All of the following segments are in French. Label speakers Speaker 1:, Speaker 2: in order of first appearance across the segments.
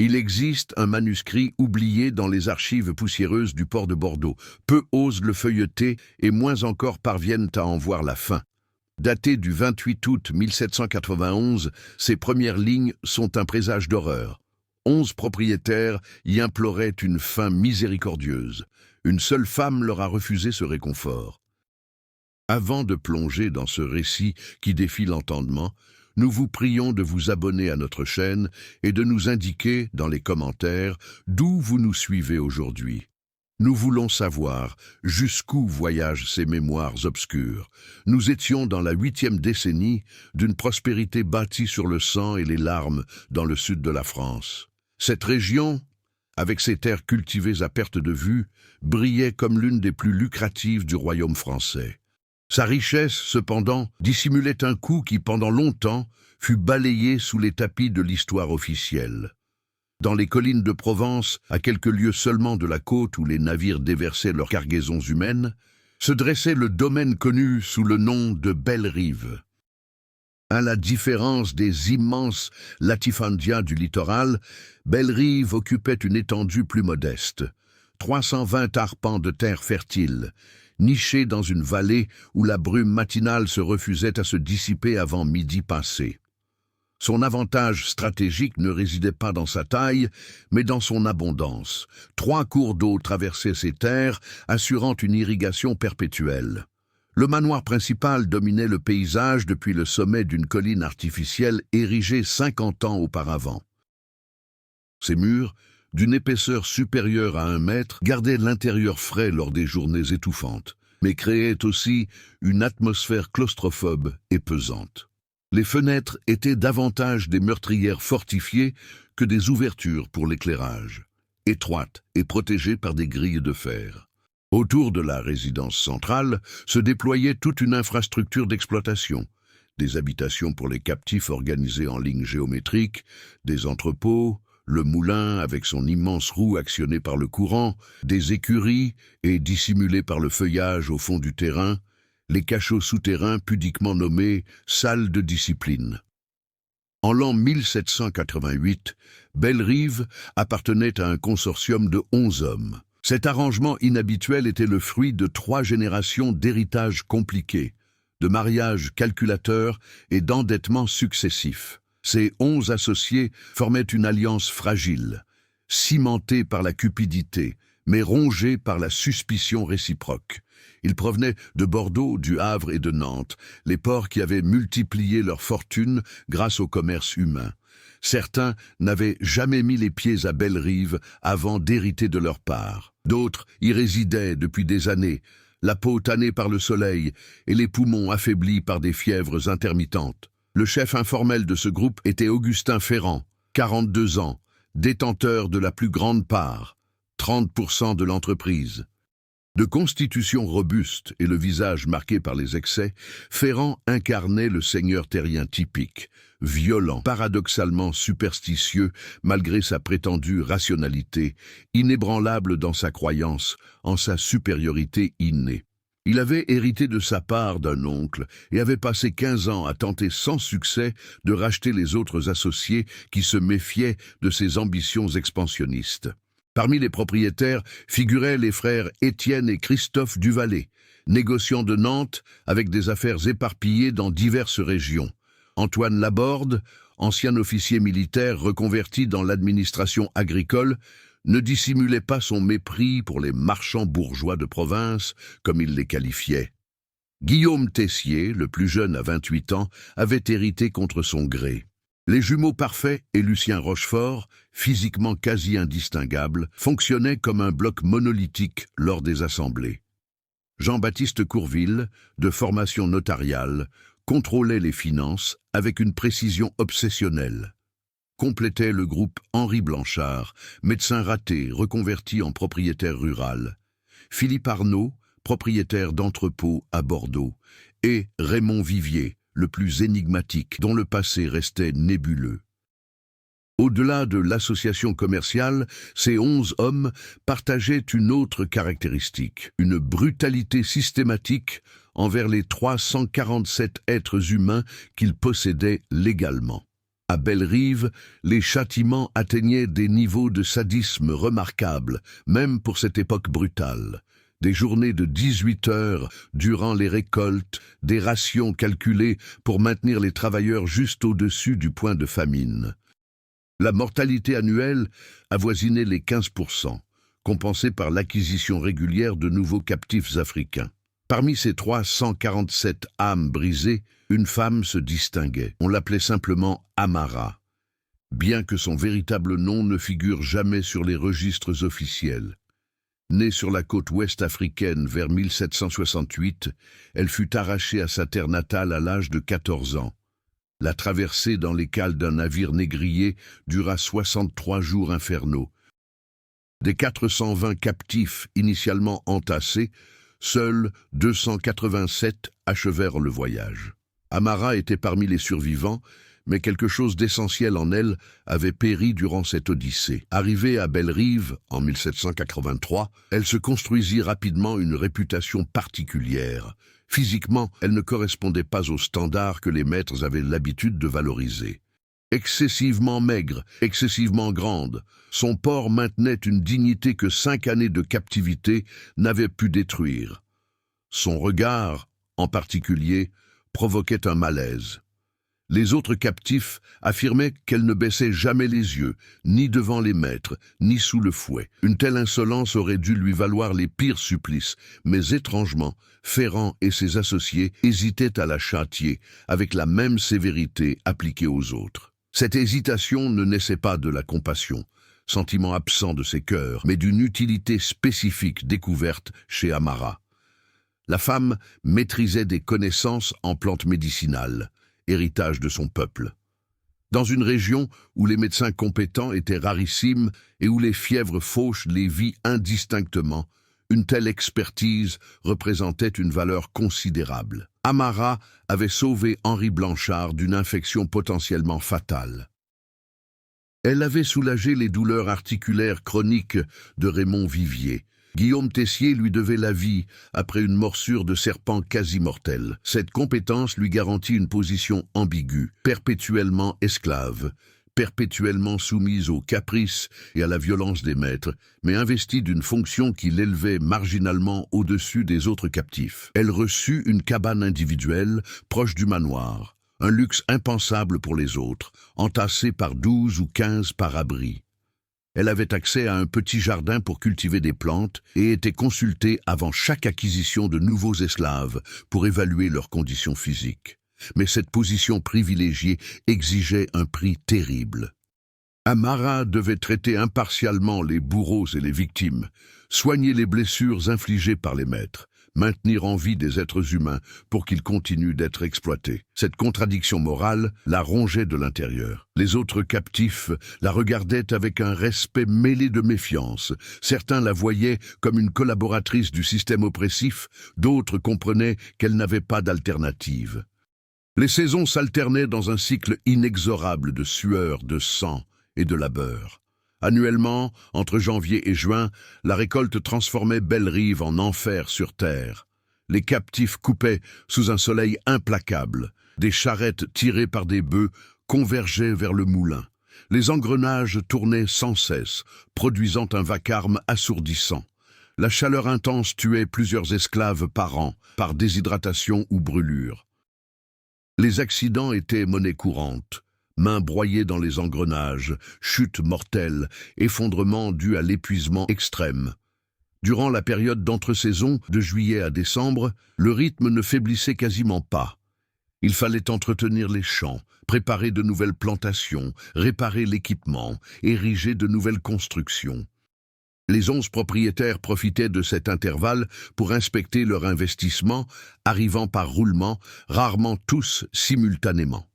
Speaker 1: Il existe un manuscrit oublié dans les archives poussiéreuses du port de Bordeaux. Peu osent le feuilleter et moins encore parviennent à en voir la fin. Daté du 28 août 1791, ces premières lignes sont un présage d'horreur. 11 propriétaires y imploraient une fin miséricordieuse. Une seule femme leur a refusé ce réconfort. Avant de plonger dans ce récit qui défie l'entendement, nous vous prions de vous abonner à notre chaîne et de nous indiquer dans les commentaires d'où vous nous suivez aujourd'hui. Nous voulons savoir jusqu'où voyagent ces mémoires obscures. Nous étions dans la 8e décennie d'une prospérité bâtie sur le sang et les larmes dans le sud de la France. Cette région, avec ses terres cultivées à perte de vue, brillait comme l'une des plus lucratives du royaume français. Sa richesse, cependant, dissimulait un coût qui, pendant longtemps, fut balayé sous les tapis de l'histoire officielle. Dans les collines de Provence, à quelques lieues seulement de la côte où les navires déversaient leurs cargaisons humaines, se dressait le domaine connu sous le nom de Bellerive. À la différence des immenses latifundia du littoral, Bellerive occupait une étendue plus modeste, 320 arpents de terre fertile, nichés dans une vallée où la brume matinale se refusait à se dissiper avant midi passé. Son avantage stratégique ne résidait pas dans sa taille, mais dans son abondance. 3 cours d'eau traversaient ces terres, assurant une irrigation perpétuelle. Le manoir principal dominait le paysage depuis le sommet d'une colline artificielle érigée 50 ans auparavant. Ses murs, d'une épaisseur supérieure à 1 mètre, gardaient l'intérieur frais lors des journées étouffantes, mais créaient aussi une atmosphère claustrophobe et pesante. Les fenêtres étaient davantage des meurtrières fortifiées que des ouvertures pour l'éclairage, étroites et protégées par des grilles de fer. Autour de la résidence centrale se déployait toute une infrastructure d'exploitation, des habitations pour les captifs organisées en lignes géométriques, des entrepôts, le moulin avec son immense roue actionnée par le courant, des écuries et dissimulées par le feuillage au fond du terrain, les cachots souterrains pudiquement nommés « salles de discipline ». En l'an 1788, Bellerive appartenait à un consortium de 11 hommes. Cet arrangement inhabituel était le fruit de 3 générations d'héritages compliqués, de mariages calculateurs et d'endettements successifs. Ces 11 associés formaient une alliance fragile, cimentée par la cupidité, mais rongée par la suspicion réciproque. Ils provenaient de Bordeaux, du Havre et de Nantes, les ports qui avaient multiplié leur fortune grâce au commerce humain. Certains n'avaient jamais mis les pieds à Bellerive avant d'hériter de leur part. D'autres y résidaient depuis des années, la peau tannée par le soleil et les poumons affaiblis par des fièvres intermittentes. Le chef informel de ce groupe était Augustin Ferrand, 42 ans, détenteur de la plus grande part, 30% de l'entreprise. De constitution robuste et le visage marqué par les excès, Ferrand incarnait le seigneur terrien typique, violent, paradoxalement superstitieux malgré sa prétendue rationalité, inébranlable dans sa croyance en sa supériorité innée. Il avait hérité de sa part d'un oncle et avait passé 15 ans à tenter sans succès de racheter les autres associés qui se méfiaient de ses ambitions expansionnistes. Parmi les propriétaires figuraient les frères Étienne et Christophe Duvallée, négociants de Nantes avec des affaires éparpillées dans diverses régions. Antoine Laborde, ancien officier militaire reconverti dans l'administration agricole, ne dissimulait pas son mépris pour les marchands bourgeois de province, comme il les qualifiait. Guillaume Tessier, le plus jeune à 28 ans, avait hérité contre son gré. Les jumeaux parfaits et Lucien Rochefort, physiquement quasi indistinguables, fonctionnaient comme un bloc monolithique lors des assemblées. Jean-Baptiste Courville, de formation notariale, contrôlait les finances avec une précision obsessionnelle. Complétait le groupe Henri Blanchard, médecin raté reconverti en propriétaire rural, Philippe Arnaud, propriétaire d'entrepôts à Bordeaux, et Raymond Vivier, le plus énigmatique, dont le passé restait nébuleux. Au-delà de l'association commerciale, ces 11 hommes partageaient une autre caractéristique, une brutalité systématique envers les 347 êtres humains qu'ils possédaient légalement. À Belle-Rive, les châtiments atteignaient des niveaux de sadisme remarquables, même pour cette époque brutale. Des journées de 18 heures durant les récoltes, des rations calculées pour maintenir les travailleurs juste au-dessus du point de famine. La mortalité annuelle avoisinait les 15%, compensée par l'acquisition régulière de nouveaux captifs africains. Parmi ces 347 âmes brisées, une femme se distinguait. On l'appelait simplement Amara, bien que son véritable nom ne figure jamais sur les registres officiels. Née sur la côte ouest africaine vers 1768, elle fut arrachée à sa terre natale à l'âge de 14 ans. La traversée dans les cales d'un navire négrier dura 63 jours infernaux. Des 420 captifs initialement entassés, seuls 287 achevèrent le voyage. Amara était parmi les survivants, mais quelque chose d'essentiel en elle avait péri durant cette odyssée. Arrivée à Belle-Rive en 1783, elle se construisit rapidement une réputation particulière. Physiquement, elle ne correspondait pas aux standards que les maîtres avaient l'habitude de valoriser. Excessivement maigre, excessivement grande, son port maintenait une dignité que 5 années de captivité n'avaient pu détruire. Son regard, en particulier, provoquait un malaise. Les autres captifs affirmaient qu'elle ne baissait jamais les yeux, ni devant les maîtres, ni sous le fouet. Une telle insolence aurait dû lui valoir les pires supplices, mais étrangement, Ferrand et ses associés hésitaient à la châtier, avec la même sévérité appliquée aux autres. Cette hésitation ne naissait pas de la compassion, sentiment absent de ses cœurs, mais d'une utilité spécifique découverte chez Amara. La femme maîtrisait des connaissances en plantes médicinales, héritage de son peuple. Dans une région où les médecins compétents étaient rarissimes et où les fièvres fauches les vit indistinctement, une telle expertise représentait une valeur considérable. Amara avait sauvé Henri Blanchard d'une infection potentiellement fatale. Elle avait soulagé les douleurs articulaires chroniques de Raymond Vivier. Guillaume Tessier lui devait la vie après une morsure de serpent quasi mortelle. Cette compétence lui garantit une position ambiguë, perpétuellement esclave, perpétuellement soumise aux caprices et à la violence des maîtres, mais investie d'une fonction qui l'élevait marginalement au-dessus des autres captifs. Elle reçut une cabane individuelle proche du manoir, un luxe impensable pour les autres, entassé par 12 ou 15 par-abris. Elle avait accès à un petit jardin pour cultiver des plantes et était consultée avant chaque acquisition de nouveaux esclaves pour évaluer leurs conditions physiques. Mais cette position privilégiée exigeait un prix terrible. Amara devait traiter impartialement les bourreaux et les victimes, soigner les blessures infligées par les maîtres, maintenir en vie des êtres humains pour qu'ils continuent d'être exploités. Cette contradiction morale la rongeait de l'intérieur. Les autres captifs la regardaient avec un respect mêlé de méfiance. Certains la voyaient comme une collaboratrice du système oppressif, d'autres comprenaient qu'elle n'avait pas d'alternative. Les saisons s'alternaient dans un cycle inexorable de sueur, de sang et de labeur. Annuellement, entre janvier et juin, la récolte transformait Belle-Rive en enfer sur terre. Les captifs coupaient sous un soleil implacable. Des charrettes tirées par des bœufs convergeaient vers le moulin. Les engrenages tournaient sans cesse, produisant un vacarme assourdissant. La chaleur intense tuait plusieurs esclaves par an, par déshydratation ou brûlure. Les accidents étaient monnaie courante. Mains broyées dans les engrenages, chutes mortelles, effondrements dus à l'épuisement extrême. Durant la période d'entre-saison, de juillet à décembre, le rythme ne faiblissait quasiment pas. Il fallait entretenir les champs, préparer de nouvelles plantations, réparer l'équipement, ériger de nouvelles constructions. Les 11 propriétaires profitaient de cet intervalle pour inspecter leur investissement, arrivant par roulement, rarement tous simultanément.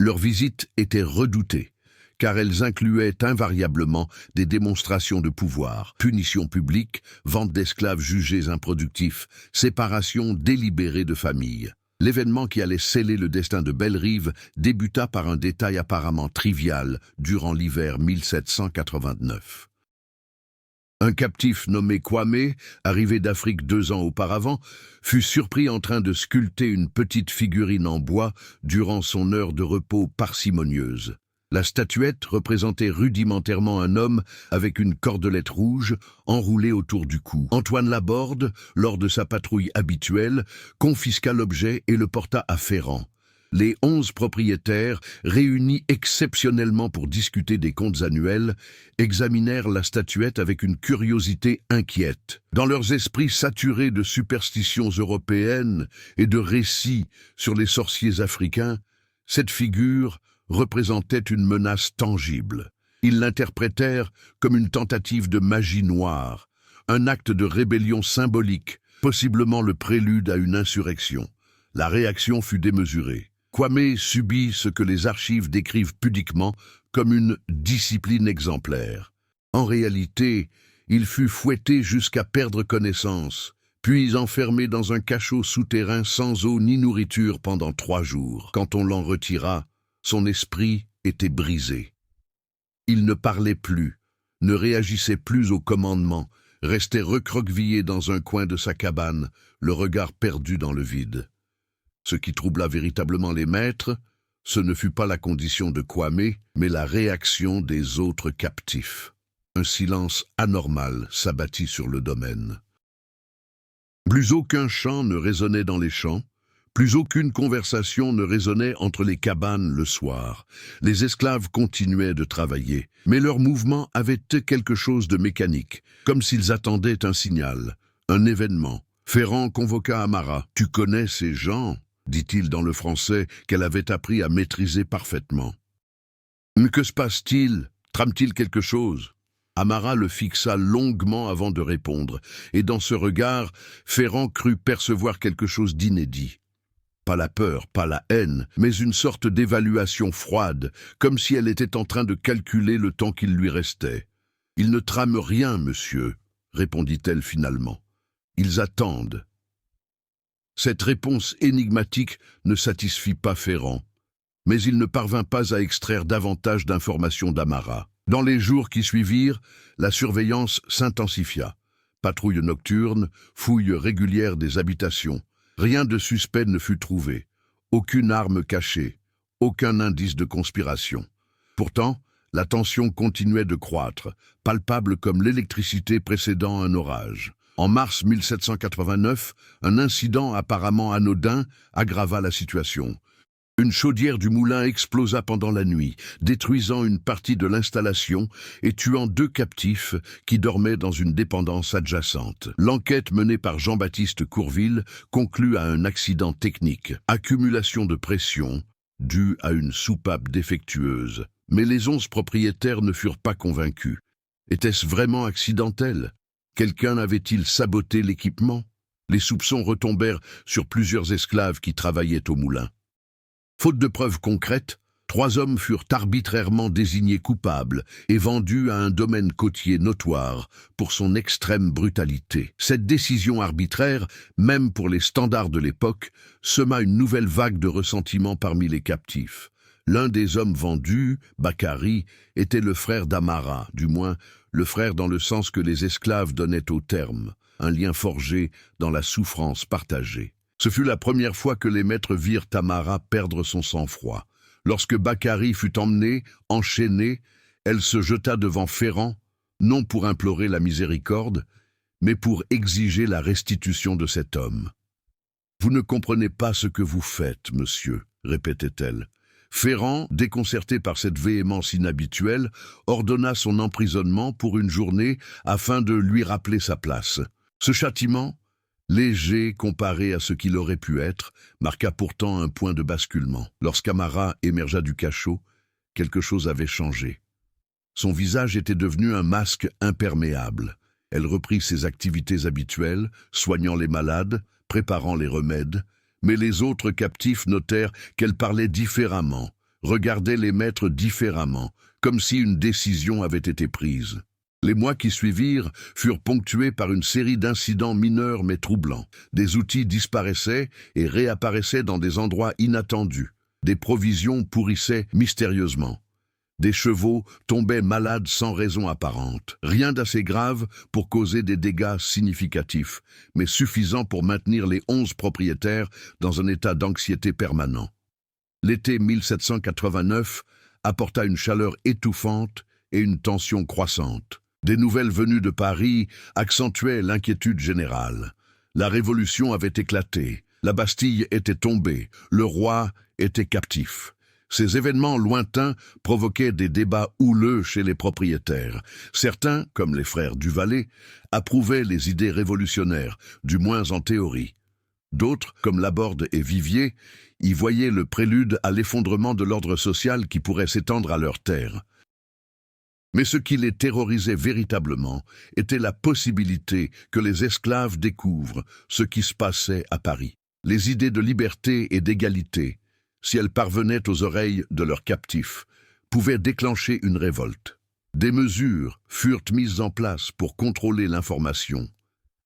Speaker 1: Leurs visites étaient redoutées, car elles incluaient invariablement des démonstrations de pouvoir, punitions publiques, vente d'esclaves jugés improductifs, séparation délibérée de familles. L'événement qui allait sceller le destin de Belle-Rive débuta par un détail apparemment trivial durant l'hiver 1789. Un captif nommé Kwame, arrivé d'Afrique 2 ans auparavant, fut surpris en train de sculpter une petite figurine en bois durant son heure de repos parcimonieuse. La statuette représentait rudimentairement un homme avec une cordelette rouge enroulée autour du cou. Antoine Laborde, lors de sa patrouille habituelle, confisqua l'objet et le porta à Ferrand. Les 11 propriétaires, réunis exceptionnellement pour discuter des comptes annuels, examinèrent la statuette avec une curiosité inquiète. Dans leurs esprits saturés de superstitions européennes et de récits sur les sorciers africains, cette figure représentait une menace tangible. Ils l'interprétèrent comme une tentative de magie noire, un acte de rébellion symbolique, possiblement le prélude à une insurrection. La réaction fut démesurée. Kwame subit ce que les archives décrivent pudiquement comme une discipline exemplaire. En réalité, il fut fouetté jusqu'à perdre connaissance, puis enfermé dans un cachot souterrain sans eau ni nourriture pendant 3 jours. Quand on l'en retira, son esprit était brisé. Il ne parlait plus, ne réagissait plus aux commandements, restait recroquevillé dans un coin de sa cabane, le regard perdu dans le vide. Ce qui troubla véritablement les maîtres, ce ne fut pas la condition de Kwame, mais la réaction des autres captifs. Un silence anormal s'abattit sur le domaine. Plus aucun chant ne résonnait dans les champs, plus aucune conversation ne résonnait entre les cabanes le soir. Les esclaves continuaient de travailler, mais leurs mouvements avaient quelque chose de mécanique, comme s'ils attendaient un signal, un événement. Ferrand convoqua Amara. « Tu connais ces gens ?» dit-il dans le français qu'elle avait appris à maîtriser parfaitement. « Mais que se passe-t-il? Trame-t-il quelque chose ?» Amara le fixa longuement avant de répondre, et dans ce regard, Ferrand crut percevoir quelque chose d'inédit. Pas la peur, pas la haine, mais une sorte d'évaluation froide, comme si elle était en train de calculer le temps qu'il lui restait. « Ils ne trament rien, monsieur, » répondit-elle finalement. « Ils attendent. » Cette réponse énigmatique ne satisfit pas Ferrand, mais il ne parvint pas à extraire davantage d'informations d'Amara. Dans les jours qui suivirent, la surveillance s'intensifia. Patrouille nocturne, fouille régulière des habitations. Rien de suspect ne fut trouvé. Aucune arme cachée, aucun indice de conspiration. Pourtant, la tension continuait de croître, palpable comme l'électricité précédant un orage. En mars 1789, un incident apparemment anodin aggrava la situation. Une chaudière du moulin explosa pendant la nuit, détruisant une partie de l'installation et tuant 2 captifs qui dormaient dans une dépendance adjacente. L'enquête menée par Jean-Baptiste Courville conclut à un accident technique, accumulation de pression, due à une soupape défectueuse. Mais les 11 propriétaires ne furent pas convaincus. Était-ce vraiment accidentel ? Quelqu'un avait-il saboté l'équipement? Les soupçons retombèrent sur plusieurs esclaves qui travaillaient au moulin. Faute de preuves concrètes, 3 hommes furent arbitrairement désignés coupables et vendus à un domaine côtier notoire pour son extrême brutalité. Cette décision arbitraire, même pour les standards de l'époque, sema une nouvelle vague de ressentiment parmi les captifs. L'un des hommes vendus, Bakary, était le frère d'Amara, du moins le frère dans le sens que les esclaves donnaient au terme, un lien forgé dans la souffrance partagée. Ce fut la première fois que les maîtres virent Amara perdre son sang-froid. Lorsque Bakary fut emmenée, enchaînée, elle se jeta devant Ferrand, non pour implorer la miséricorde, mais pour exiger la restitution de cet homme. « Vous ne comprenez pas ce que vous faites, monsieur, » répétait-elle. Ferrand, déconcerté par cette véhémence inhabituelle, ordonna son emprisonnement pour une journée afin de lui rappeler sa place. Ce châtiment, léger comparé à ce qu'il aurait pu être, marqua pourtant un point de basculement. Lorsqu'Amara émergea du cachot, quelque chose avait changé. Son visage était devenu un masque imperméable. Elle reprit ses activités habituelles, soignant les malades, préparant les remèdes, mais les autres captifs notèrent qu'elle parlait différemment, regardait les maîtres différemment, comme si une décision avait été prise. Les mois qui suivirent furent ponctués par une série d'incidents mineurs mais troublants. Des outils disparaissaient et réapparaissaient dans des endroits inattendus. Des provisions pourrissaient mystérieusement. Des chevaux tombaient malades sans raison apparente. Rien d'assez grave pour causer des dégâts significatifs, mais suffisant pour maintenir les 11 propriétaires dans un état d'anxiété permanent. L'été 1789 apporta une chaleur étouffante et une tension croissante. Des nouvelles venues de Paris accentuaient l'inquiétude générale. La Révolution avait éclaté, la Bastille était tombée, le roi était captif. Ces événements lointains provoquaient des débats houleux chez les propriétaires. Certains, comme les frères Duvallée, approuvaient les idées révolutionnaires, du moins en théorie. D'autres, comme Laborde et Vivier, y voyaient le prélude à l'effondrement de l'ordre social qui pourrait s'étendre à leurs terres. Mais ce qui les terrorisait véritablement était la possibilité que les esclaves découvrent ce qui se passait à Paris. Les idées de liberté et d'égalité, si elles parvenaient aux oreilles de leurs captifs, pouvaient déclencher une révolte. Des mesures furent mises en place pour contrôler l'information.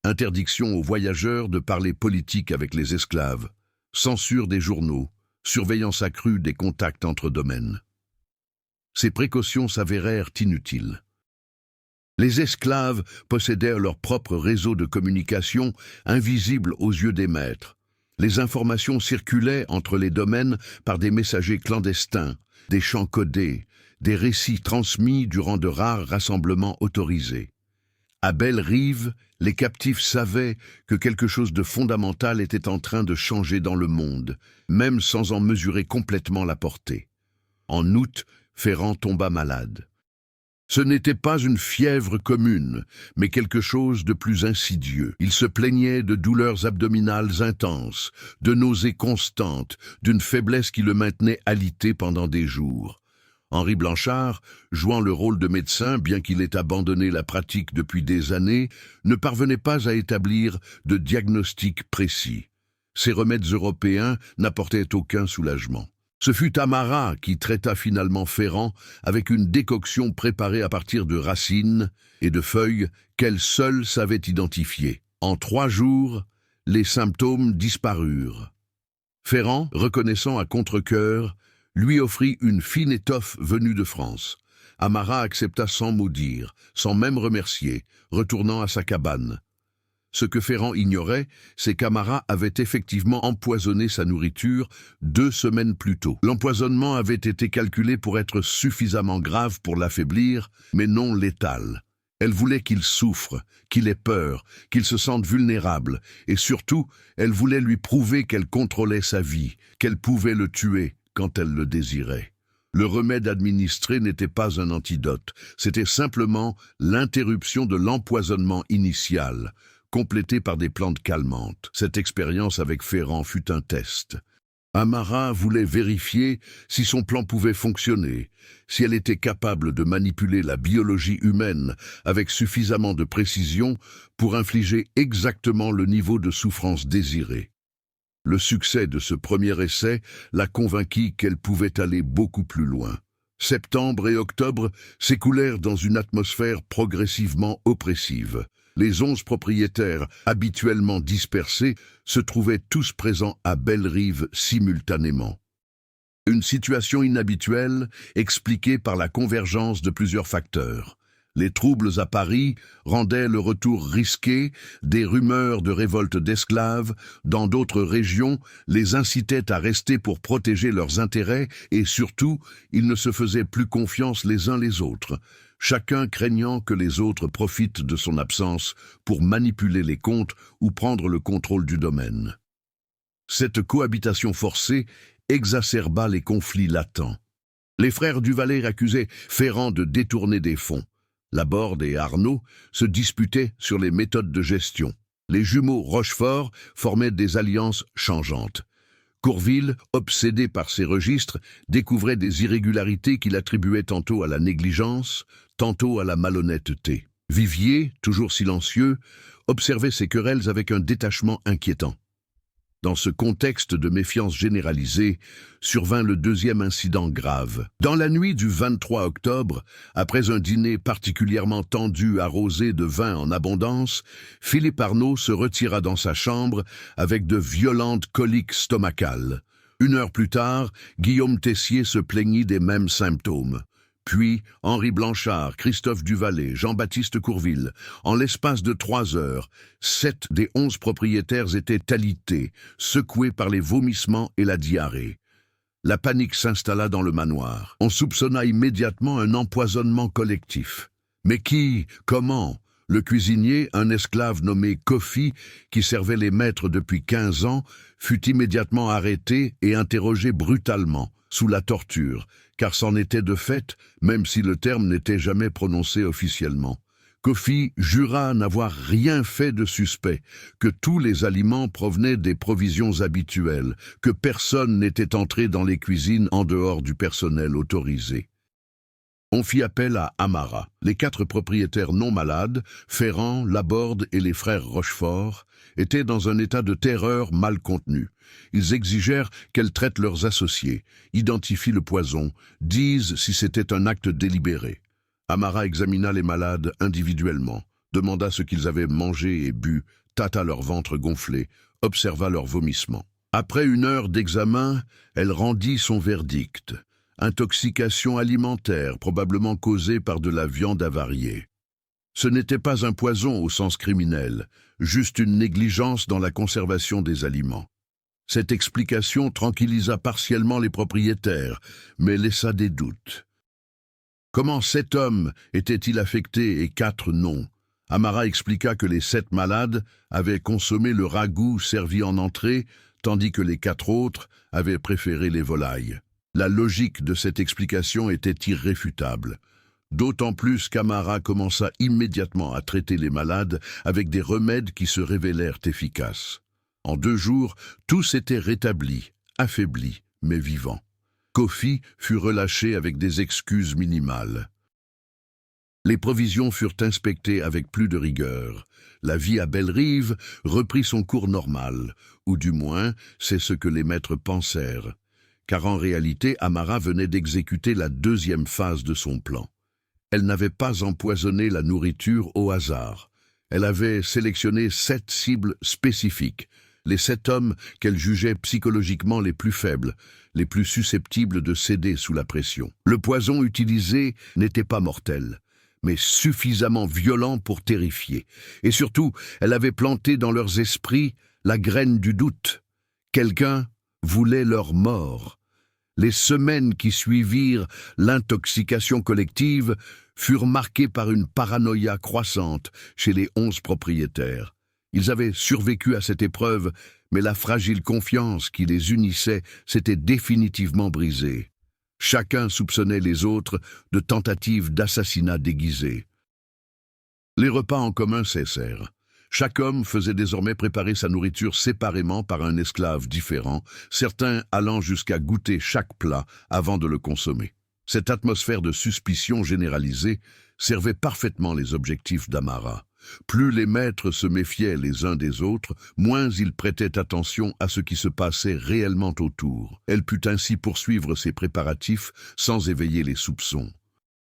Speaker 1: Interdiction aux voyageurs de parler politique avec les esclaves, censure des journaux, surveillance accrue des contacts entre domaines. Ces précautions s'avérèrent inutiles. Les esclaves possédèrent leur propre réseau de communication invisible aux yeux des maîtres. Les informations circulaient entre les domaines par des messagers clandestins, des chants codés, des récits transmis durant de rares rassemblements autorisés. À Belle-Rive, les captifs savaient que quelque chose de fondamental était en train de changer dans le monde, même sans en mesurer complètement la portée. En août, Ferrand tomba malade. Ce n'était pas une fièvre commune, mais quelque chose de plus insidieux. Il se plaignait de douleurs abdominales intenses, de nausées constantes, d'une faiblesse qui le maintenait alité pendant des jours. Henri Blanchard, jouant le rôle de médecin, bien qu'il ait abandonné la pratique depuis des années, ne parvenait pas à établir de diagnostic précis. Ces remèdes européens n'apportaient aucun soulagement. Ce fut Amara qui traita finalement Ferrand avec une décoction préparée à partir de racines et de feuilles qu'elle seule savait identifier. En 3 jours, les symptômes disparurent. Ferrand, reconnaissant à contre-cœur, lui offrit une fine étoffe venue de France. Amara accepta sans mot dire, sans même remercier, retournant à sa cabane. Ce que Ferrand ignorait, c'est qu'Amara avait effectivement empoisonné sa nourriture 2 semaines plus tôt. L'empoisonnement avait été calculé pour être suffisamment grave pour l'affaiblir, mais non létal. Elle voulait qu'il souffre, qu'il ait peur, qu'il se sente vulnérable, et surtout, elle voulait lui prouver qu'elle contrôlait sa vie, qu'elle pouvait le tuer quand elle le désirait. Le remède administré n'était pas un antidote, c'était simplement l'interruption de l'empoisonnement initial, complétée par des plantes calmantes. Cette expérience avec Ferrand fut un test. Amara voulait vérifier si son plan pouvait fonctionner, si elle était capable de manipuler la biologie humaine avec suffisamment de précision pour infliger exactement le niveau de souffrance désiré. Le succès de ce premier essai la convainquit qu'elle pouvait aller beaucoup plus loin. Septembre et octobre s'écoulèrent dans une atmosphère progressivement oppressive. Les 11 propriétaires, habituellement dispersés, se trouvaient tous présents à Belle-Rive simultanément. Une situation inhabituelle, expliquée par la convergence de plusieurs facteurs. Les troubles à Paris rendaient le retour risqué, des rumeurs de révolte d'esclaves, dans d'autres régions, les incitaient à rester pour protéger leurs intérêts et surtout, ils ne se faisaient plus confiance les uns les autres, chacun craignant que les autres profitent de son absence pour manipuler les comptes ou prendre le contrôle du domaine. Cette cohabitation forcée exacerba les conflits latents. Les frères Duvallée accusaient Ferrand de détourner des fonds. Laborde et Arnaud se disputaient sur les méthodes de gestion. Les jumeaux Rochefort formaient des alliances changeantes. Courville, obsédé par ces registres, découvrait des irrégularités qu'il attribuait tantôt à la négligence, tantôt à la malhonnêteté. Vivier, toujours silencieux, observait ces querelles avec un détachement inquiétant. Dans ce contexte de méfiance généralisée, survint le 2e incident grave. Dans la nuit du 23 octobre, après un dîner particulièrement tendu arrosé de vin en abondance, Philippe Arnaud se retira dans sa chambre avec de violentes coliques stomacales. 1 heure plus tard, Guillaume Tessier se plaignit des mêmes symptômes. Puis, Henri Blanchard, Christophe Duvallée, Jean-Baptiste Courville. En l'espace de 3 heures, 7 des 11 propriétaires étaient alités, secoués par les vomissements et la diarrhée. La panique s'installa dans le manoir. On soupçonna immédiatement un empoisonnement collectif. Mais qui? Comment? Le cuisinier, un esclave nommé Kofi, qui servait les maîtres depuis 15 ans, fut immédiatement arrêté et interrogé brutalement, sous la torture, car c'en était de fait, même si le terme n'était jamais prononcé officiellement. Kofi jura n'avoir rien fait de suspect, que tous les aliments provenaient des provisions habituelles, que personne n'était entré dans les cuisines en dehors du personnel autorisé. On fit appel à Amara. Les 4 propriétaires non malades, Ferrand, Laborde et les frères Rochefort, étaient dans un état de terreur mal contenu. Ils exigèrent qu'elle traite leurs associés, identifie le poison, dise si c'était un acte délibéré. Amara examina les malades individuellement, demanda ce qu'ils avaient mangé et bu, tâta leur ventre gonflé, observa leurs vomissements. Après 1 heure d'examen, elle rendit son verdict. Intoxication alimentaire, probablement causée par de la viande avariée. Ce n'était pas un poison au sens criminel, juste une négligence dans la conservation des aliments. Cette explication tranquillisa partiellement les propriétaires, mais laissa des doutes. Comment 7 hommes étaient-ils affectés et 4 non? Amara expliqua que les 7 malades avaient consommé le ragoût servi en entrée, tandis que les 4 autres avaient préféré les volailles. La logique de cette explication était irréfutable, d'autant plus qu'Amara commença immédiatement à traiter les malades avec des remèdes qui se révélèrent efficaces. En 2 jours, tous étaient rétablis, affaiblis, mais vivants. Kofi fut relâché avec des excuses minimales. Les provisions furent inspectées avec plus de rigueur. La vie à Bellerive reprit son cours normal, ou du moins, c'est ce que les maîtres pensèrent. Car en réalité, Amara venait d'exécuter la 2e phase de son plan. Elle n'avait pas empoisonné la nourriture au hasard. Elle avait sélectionné 7 cibles spécifiques, les 7 hommes qu'elle jugeait psychologiquement les plus faibles, les plus susceptibles de céder sous la pression. Le poison utilisé n'était pas mortel, mais suffisamment violent pour terrifier. Et surtout, elle avait planté dans leurs esprits la graine du doute. Quelqu'un voulait leur mort. Les semaines qui suivirent l'intoxication collective furent marquées par une paranoïa croissante chez les 11 propriétaires. Ils avaient survécu à cette épreuve, mais la fragile confiance qui les unissait s'était définitivement brisée. Chacun soupçonnait les autres de tentatives d'assassinat déguisées. Les repas en commun cessèrent. Chaque homme faisait désormais préparer sa nourriture séparément par un esclave différent, certains allant jusqu'à goûter chaque plat avant de le consommer. Cette atmosphère de suspicion généralisée servait parfaitement les objectifs d'Amara. Plus les maîtres se méfiaient les uns des autres, moins ils prêtaient attention à ce qui se passait réellement autour. Elle put ainsi poursuivre ses préparatifs sans éveiller les soupçons.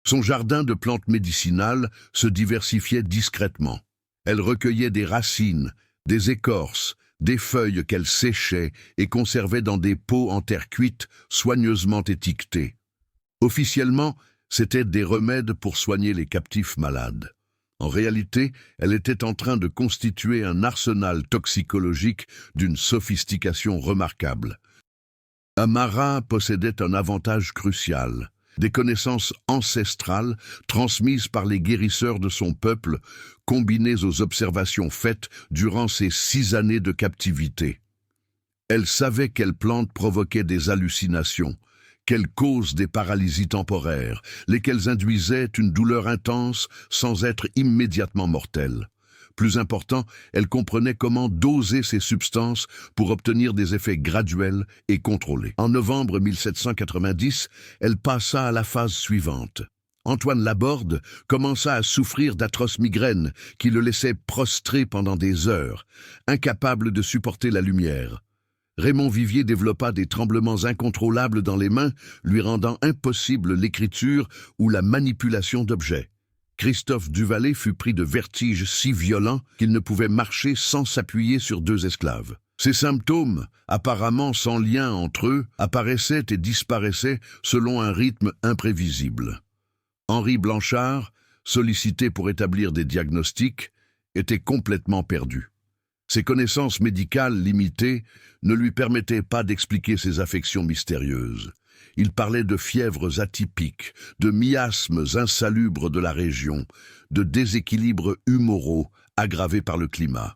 Speaker 1: Son jardin de plantes médicinales se diversifiait discrètement. Elle recueillait des racines, des écorces, des feuilles qu'elle séchait et conservait dans des pots en terre cuite soigneusement étiquetés. Officiellement, c'étaient des remèdes pour soigner les captifs malades. En réalité, elle était en train de constituer un arsenal toxicologique d'une sophistication remarquable. Amara possédait un avantage crucial. Des connaissances ancestrales transmises par les guérisseurs de son peuple, combinées aux observations faites durant ces 6 années de captivité. Elle savait quelles plantes provoquaient des hallucinations, quelles causent des paralysies temporaires, lesquelles induisaient une douleur intense sans être immédiatement mortelle. Plus important, elle comprenait comment doser ces substances pour obtenir des effets graduels et contrôlés. En novembre 1790, elle passa à la phase suivante. Antoine Laborde commença à souffrir d'atroces migraines qui le laissaient prostré pendant des heures, incapable de supporter la lumière. Raymond Vivier développa des tremblements incontrôlables dans les mains, lui rendant impossible l'écriture ou la manipulation d'objets. Christophe Duvallée fut pris de vertiges si violents qu'il ne pouvait marcher sans s'appuyer sur 2 esclaves. Ces symptômes, apparemment sans lien entre eux, apparaissaient et disparaissaient selon un rythme imprévisible. Henri Blanchard, sollicité pour établir des diagnostics, était complètement perdu. Ses connaissances médicales limitées ne lui permettaient pas d'expliquer ses affections mystérieuses. Il parlait de fièvres atypiques, de miasmes insalubres de la région, de déséquilibres humoraux aggravés par le climat.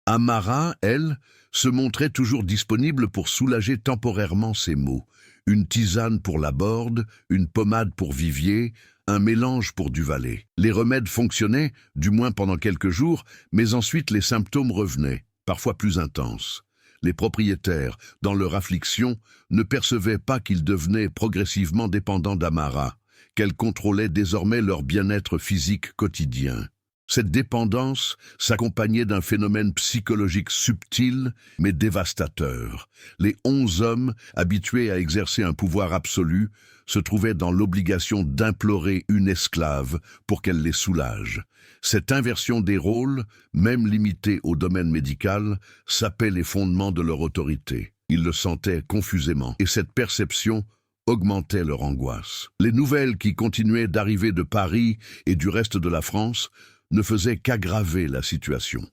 Speaker 1: Amara, elle, se montrait toujours disponible pour soulager temporairement ses maux. Une tisane pour la Borde, une pommade pour Vivier, un mélange pour Duvalet. Les remèdes fonctionnaient, du moins pendant quelques jours, mais ensuite les symptômes revenaient, parfois plus intenses. Les propriétaires, dans leur affliction, ne percevaient pas qu'ils devenaient progressivement dépendants d'Amara, qu'elle contrôlait désormais leur bien-être physique quotidien. Cette dépendance s'accompagnait d'un phénomène psychologique subtil mais dévastateur. Les 11 hommes, habitués à exercer un pouvoir absolu, se trouvaient dans l'obligation d'implorer une esclave pour qu'elle les soulage. Cette inversion des rôles, même limitée au domaine médical, sapait les fondements de leur autorité. Ils le sentaient confusément, et cette perception augmentait leur angoisse. Les nouvelles qui continuaient d'arriver de Paris et du reste de la France ne faisaient qu'aggraver la situation.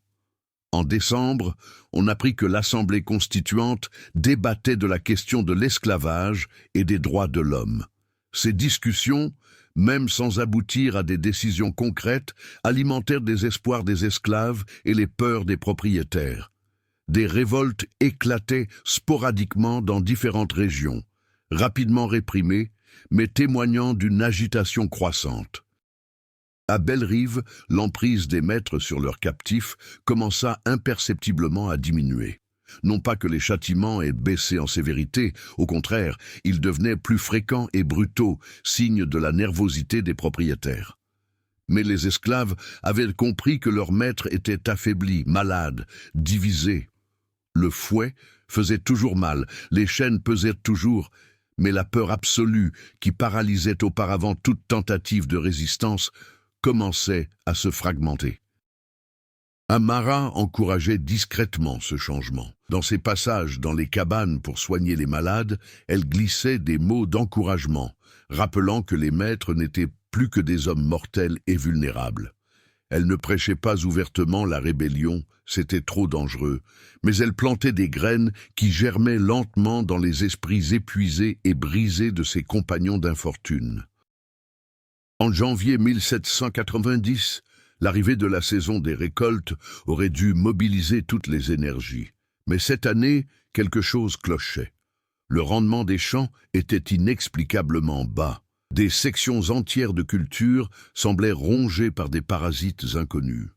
Speaker 1: En décembre, on apprit que l'Assemblée constituante débattait de la question de l'esclavage et des droits de l'homme. Ces discussions, même sans aboutir à des décisions concrètes, alimentèrent des espoirs des esclaves et les peurs des propriétaires. Des révoltes éclataient sporadiquement dans différentes régions, rapidement réprimées, mais témoignant d'une agitation croissante. À Bellerive, l'emprise des maîtres sur leurs captifs commença imperceptiblement à diminuer. Non pas que les châtiments aient baissé en sévérité, au contraire, ils devenaient plus fréquents et brutaux, signe de la nervosité des propriétaires. Mais les esclaves avaient compris que leur maître était affaibli, malade, divisé. Le fouet faisait toujours mal, les chaînes pesaient toujours, mais la peur absolue, qui paralysait auparavant toute tentative de résistance, commençait à se fragmenter. Amara encourageait discrètement ce changement. Dans ses passages dans les cabanes pour soigner les malades, elle glissait des mots d'encouragement, rappelant que les maîtres n'étaient plus que des hommes mortels et vulnérables. Elle ne prêchait pas ouvertement la rébellion, c'était trop dangereux, mais elle plantait des graines qui germaient lentement dans les esprits épuisés et brisés de ses compagnons d'infortune. En janvier 1790, l'arrivée de la saison des récoltes aurait dû mobiliser toutes les énergies. Mais cette année, quelque chose clochait. Le rendement des champs était inexplicablement bas. Des sections entières de culture semblaient rongées par des parasites inconnus.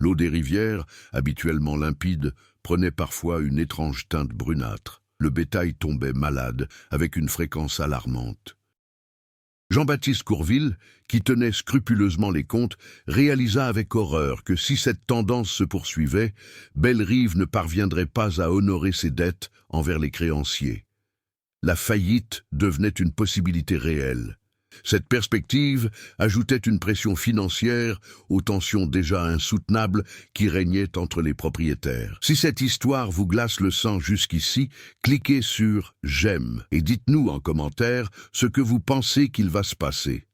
Speaker 1: L'eau des rivières, habituellement limpide, prenait parfois une étrange teinte brunâtre. Le bétail tombait malade, avec une fréquence alarmante. Jean-Baptiste Courville, qui tenait scrupuleusement les comptes, réalisa avec horreur que si cette tendance se poursuivait, Bellerive ne parviendrait pas à honorer ses dettes envers les créanciers. La faillite devenait une possibilité réelle. Cette perspective ajoutait une pression financière aux tensions déjà insoutenables qui régnaient entre les propriétaires. Si cette histoire vous glace le sang jusqu'ici, cliquez sur « J'aime » et dites-nous en commentaire ce que vous pensez qu'il va se passer.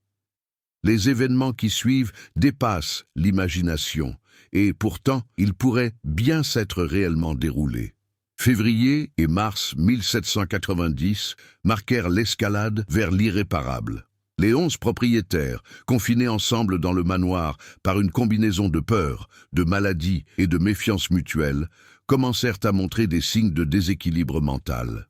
Speaker 1: Les événements qui suivent dépassent l'imagination et pourtant ils pourraient bien s'être réellement déroulés. Février et mars 1790 marquèrent l'escalade vers l'irréparable. Les 11 propriétaires, confinés ensemble dans le manoir par une combinaison de peur, de maladie et de méfiance mutuelle, commencèrent à montrer des signes de déséquilibre mental.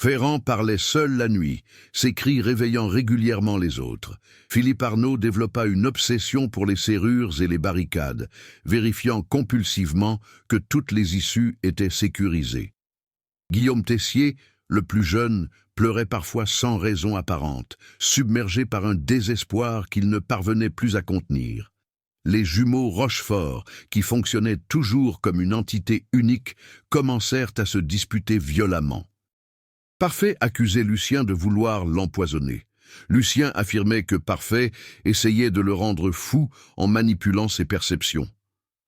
Speaker 1: Ferrand parlait seul la nuit, ses cris réveillant régulièrement les autres. Philippe Arnaud développa une obsession pour les serrures et les barricades, vérifiant compulsivement que toutes les issues étaient sécurisées. Guillaume Tessier, le plus jeune, pleurait parfois sans raison apparente, submergé par un désespoir qu'il ne parvenait plus à contenir. Les jumeaux Rochefort, qui fonctionnaient toujours comme une entité unique, commencèrent à se disputer violemment. Parfait accusait Lucien de vouloir l'empoisonner. Lucien affirmait que Parfait essayait de le rendre fou en manipulant ses perceptions.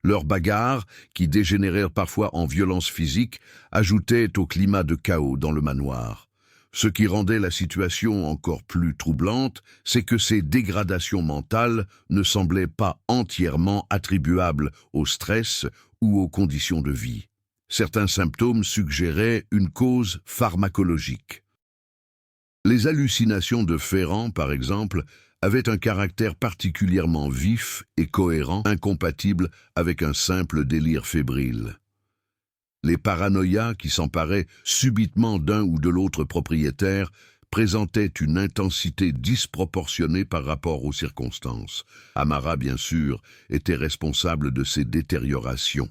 Speaker 1: Leurs bagarres, qui dégénérèrent parfois en violence physique, ajoutaient au climat de chaos dans le manoir. Ce qui rendait la situation encore plus troublante, c'est que ces dégradations mentales ne semblaient pas entièrement attribuables au stress ou aux conditions de vie. Certains symptômes suggéraient une cause pharmacologique. Les hallucinations de Ferrand, par exemple, avaient un caractère particulièrement vif et cohérent, incompatible avec un simple délire fébrile. Les paranoïas qui s'emparaient subitement d'un ou de l'autre propriétaire présentaient une intensité disproportionnée par rapport aux circonstances. Amara, bien sûr, était responsable de ces détériorations.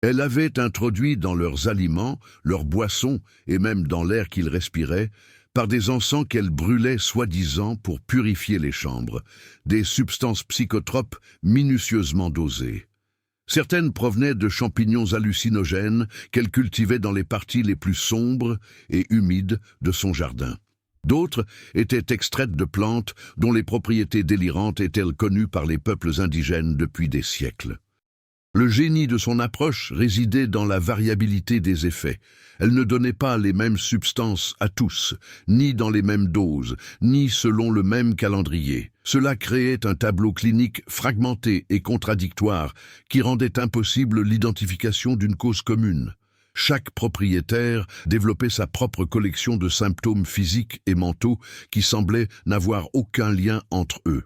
Speaker 1: Elle avait introduit dans leurs aliments, leurs boissons et même dans l'air qu'ils respiraient, par des encens qu'elle brûlait soi-disant pour purifier les chambres, des substances psychotropes minutieusement dosées. Certaines provenaient de champignons hallucinogènes qu'elle cultivait dans les parties les plus sombres et humides de son jardin. D'autres étaient extraites de plantes dont les propriétés délirantes étaient connues par les peuples indigènes depuis des siècles. Le génie de son approche résidait dans la variabilité des effets. Elle ne donnait pas les mêmes substances à tous, ni dans les mêmes doses, ni selon le même calendrier. Cela créait un tableau clinique fragmenté et contradictoire qui rendait impossible l'identification d'une cause commune. Chaque propriétaire développait sa propre collection de symptômes physiques et mentaux qui semblaient n'avoir aucun lien entre eux.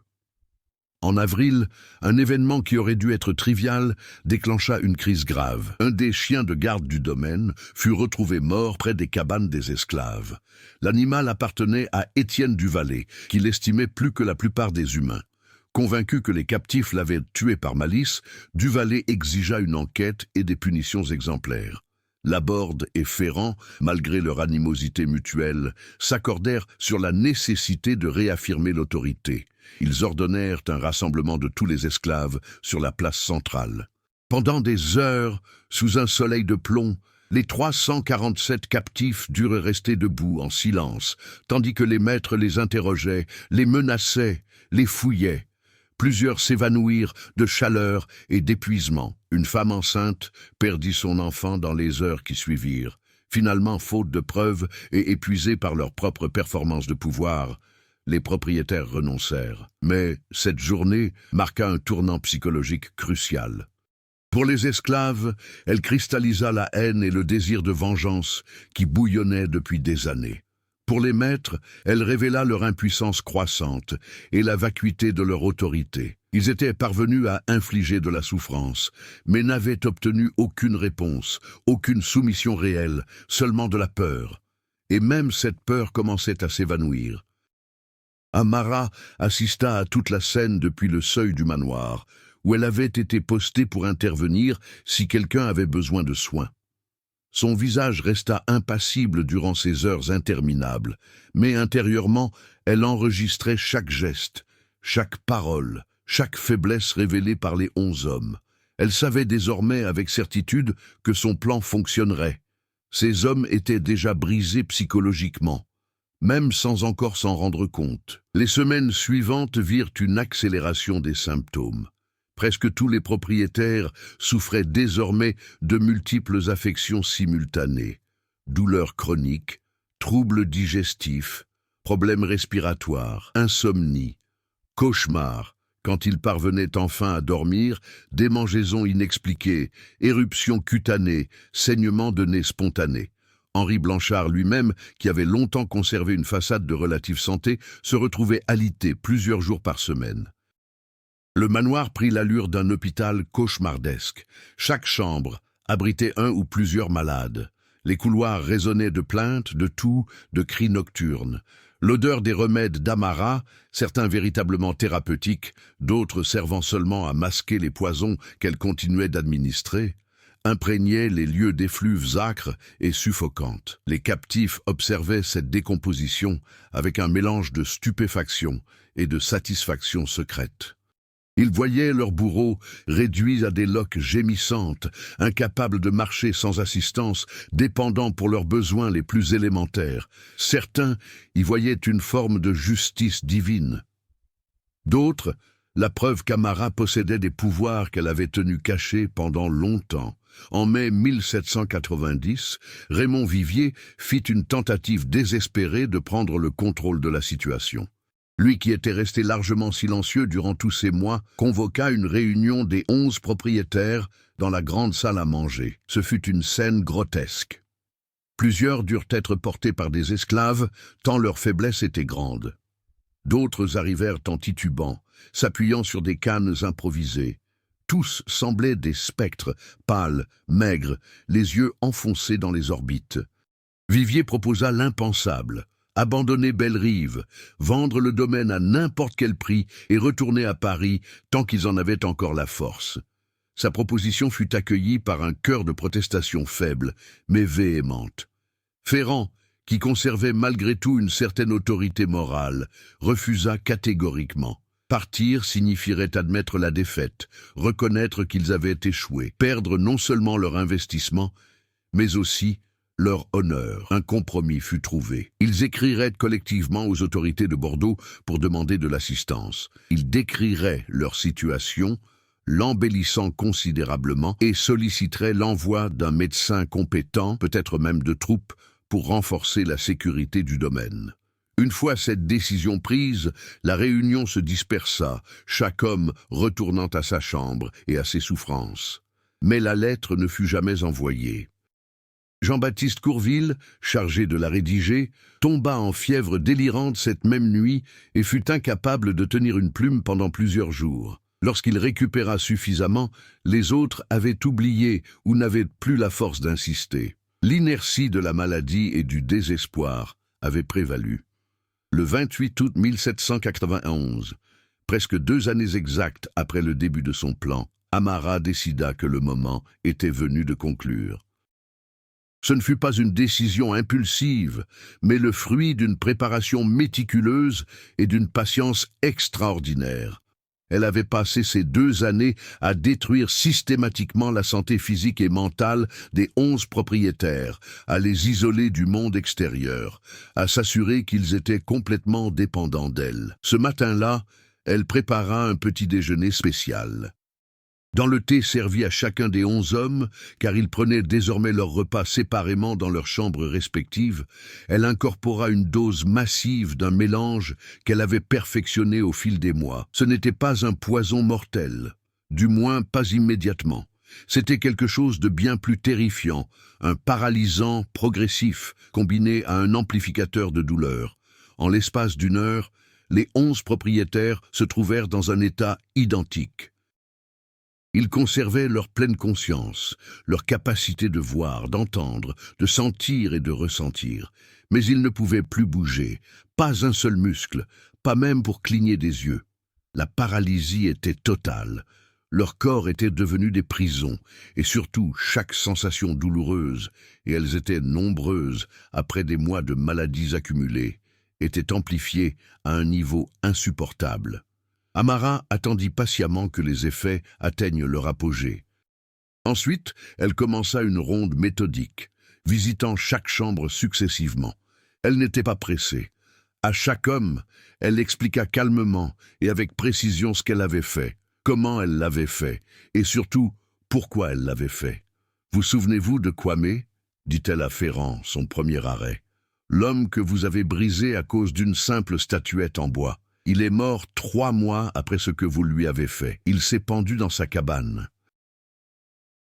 Speaker 1: En avril, un événement qui aurait dû être trivial déclencha une crise grave. Un des chiens de garde du domaine fut retrouvé mort près des cabanes des esclaves. L'animal appartenait à Étienne Duvallée, qui l'estimait plus que la plupart des humains. Convaincu que les captifs l'avaient tué par malice, Duvallée exigea une enquête et des punitions exemplaires. Laborde et Ferrand, malgré leur animosité mutuelle, s'accordèrent sur la nécessité de réaffirmer l'autorité. Ils ordonnèrent un rassemblement de tous les esclaves sur la place centrale. Pendant des heures, sous un soleil de plomb, les 347 captifs durent rester debout en silence, tandis que les maîtres les interrogeaient, les menaçaient, les fouillaient. Plusieurs s'évanouirent de chaleur et d'épuisement. Une femme enceinte perdit son enfant dans les heures qui suivirent. Finalement, faute de preuves et épuisés par leur propre performance de pouvoir, les propriétaires renoncèrent. Mais cette journée marqua un tournant psychologique crucial. Pour les esclaves, elle cristallisa la haine et le désir de vengeance qui bouillonnaient depuis des années. Pour les maîtres, elle révéla leur impuissance croissante et la vacuité de leur autorité. Ils étaient parvenus à infliger de la souffrance, mais n'avaient obtenu aucune réponse, aucune soumission réelle, seulement de la peur. Et même cette peur commençait à s'évanouir. Amara assista à toute la scène depuis le seuil du manoir, où elle avait été postée pour intervenir si quelqu'un avait besoin de soins. Son visage resta impassible durant ces heures interminables, mais intérieurement, elle enregistrait chaque geste, chaque parole, chaque faiblesse révélée par les 11 hommes. Elle savait désormais avec certitude que son plan fonctionnerait. Ces hommes étaient déjà brisés psychologiquement, même sans encore s'en rendre compte. Les semaines suivantes virent une accélération des symptômes. Presque tous les propriétaires souffraient désormais de multiples affections simultanées. Douleurs chroniques, troubles digestifs, problèmes respiratoires, insomnie, cauchemars, quand ils parvenaient enfin à dormir, démangeaisons inexpliquées, éruptions cutanées, saignements de nez spontanés. Henri Blanchard lui-même, qui avait longtemps conservé une façade de relative santé, se retrouvait alité plusieurs jours par semaine. Le manoir prit l'allure d'un hôpital cauchemardesque. Chaque chambre abritait un ou plusieurs malades. Les couloirs résonnaient de plaintes, de toux, de cris nocturnes. L'odeur des remèdes d'Amara, certains véritablement thérapeutiques, d'autres servant seulement à masquer les poisons qu'elle continuait d'administrer, imprégnait les lieux d'effluves âcres et suffocantes. Les captifs observaient cette décomposition avec un mélange de stupéfaction et de satisfaction secrète. Ils voyaient leurs bourreaux réduits à des loques gémissantes, incapables de marcher sans assistance, dépendants pour leurs besoins les plus élémentaires. Certains y voyaient une forme de justice divine. D'autres La preuve qu'Amara possédait des pouvoirs qu'elle avait tenus cachés pendant longtemps. En mai 1790, Raymond Vivier fit une tentative désespérée de prendre le contrôle de la situation. Lui qui était resté largement silencieux durant tous ces mois, convoqua une réunion des 11 propriétaires dans la grande salle à manger. Ce fut une scène grotesque. Plusieurs durent être portés par des esclaves, tant leur faiblesse était grande. D'autres arrivèrent en titubant, s'appuyant sur des cannes improvisées. Tous semblaient des spectres, pâles, maigres, les yeux enfoncés dans les orbites. Vivier proposa l'impensable. Abandonner Bellerive, vendre le domaine à n'importe quel prix et retourner à Paris tant qu'ils en avaient encore la force. Sa proposition fut accueillie par un chœur de protestation faible, mais véhémente. Ferrand, qui conservait malgré tout une certaine autorité morale, refusa catégoriquement. Partir signifierait admettre la défaite, reconnaître qu'ils avaient échoué, perdre non seulement leur investissement, mais aussi leur honneur. Un compromis fut trouvé. Ils écriraient collectivement aux autorités de Bordeaux pour demander de l'assistance. Ils décriraient leur situation, l'embellissant considérablement, et solliciteraient l'envoi d'un médecin compétent, peut-être même de troupes, pour renforcer la sécurité du domaine. Une fois cette décision prise, la réunion se dispersa, chaque homme retournant à sa chambre et à ses souffrances. Mais la lettre ne fut jamais envoyée. Jean-Baptiste Courville, chargé de la rédiger, tomba en fièvre délirante cette même nuit et fut incapable de tenir une plume pendant plusieurs jours. Lorsqu'il récupéra suffisamment, les autres avaient oublié ou n'avaient plus la force d'insister. L'inertie de la maladie et du désespoir avait prévalu. Le 28 août 1791, presque 2 années exactes après le début de son plan, Amara décida que le moment était venu de conclure. Ce ne fut pas une décision impulsive, mais le fruit d'une préparation méticuleuse et d'une patience extraordinaire. Elle avait passé ces 2 années à détruire systématiquement la santé physique et mentale des 11 propriétaires, à les isoler du monde extérieur, à s'assurer qu'ils étaient complètement dépendants d'elle. Ce matin-là, elle prépara un petit déjeuner spécial. Dans le thé servi à chacun des 11 hommes, car ils prenaient désormais leur repas séparément dans leurs chambres respectives, elle incorpora une dose massive d'un mélange qu'elle avait perfectionné au fil des mois. Ce n'était pas un poison mortel, du moins pas immédiatement. C'était quelque chose de bien plus terrifiant, un paralysant progressif combiné à un amplificateur de douleur. En l'espace d'1 heure, les 11 propriétaires se trouvèrent dans un état identique. Ils conservaient leur pleine conscience, leur capacité de voir, d'entendre, de sentir et de ressentir. Mais ils ne pouvaient plus bouger, pas un seul muscle, pas même pour cligner des yeux. La paralysie était totale. Leur corps était devenu des prisons, et surtout chaque sensation douloureuse, et elles étaient nombreuses après des mois de maladies accumulées, était amplifiée à un niveau insupportable. Amara attendit patiemment que les effets atteignent leur apogée. Ensuite, elle commença une ronde méthodique, visitant chaque chambre successivement. Elle n'était pas pressée. À chaque homme, elle expliqua calmement et avec précision ce qu'elle avait fait, comment elle l'avait fait, et surtout, pourquoi elle l'avait fait. « Vous souvenez-vous de Kwame ?» dit-elle à Ferrand, son premier arrêt. « L'homme que vous avez brisé à cause d'une simple statuette en bois. Il est mort 3 mois après ce que vous lui avez fait. Il s'est pendu dans sa cabane.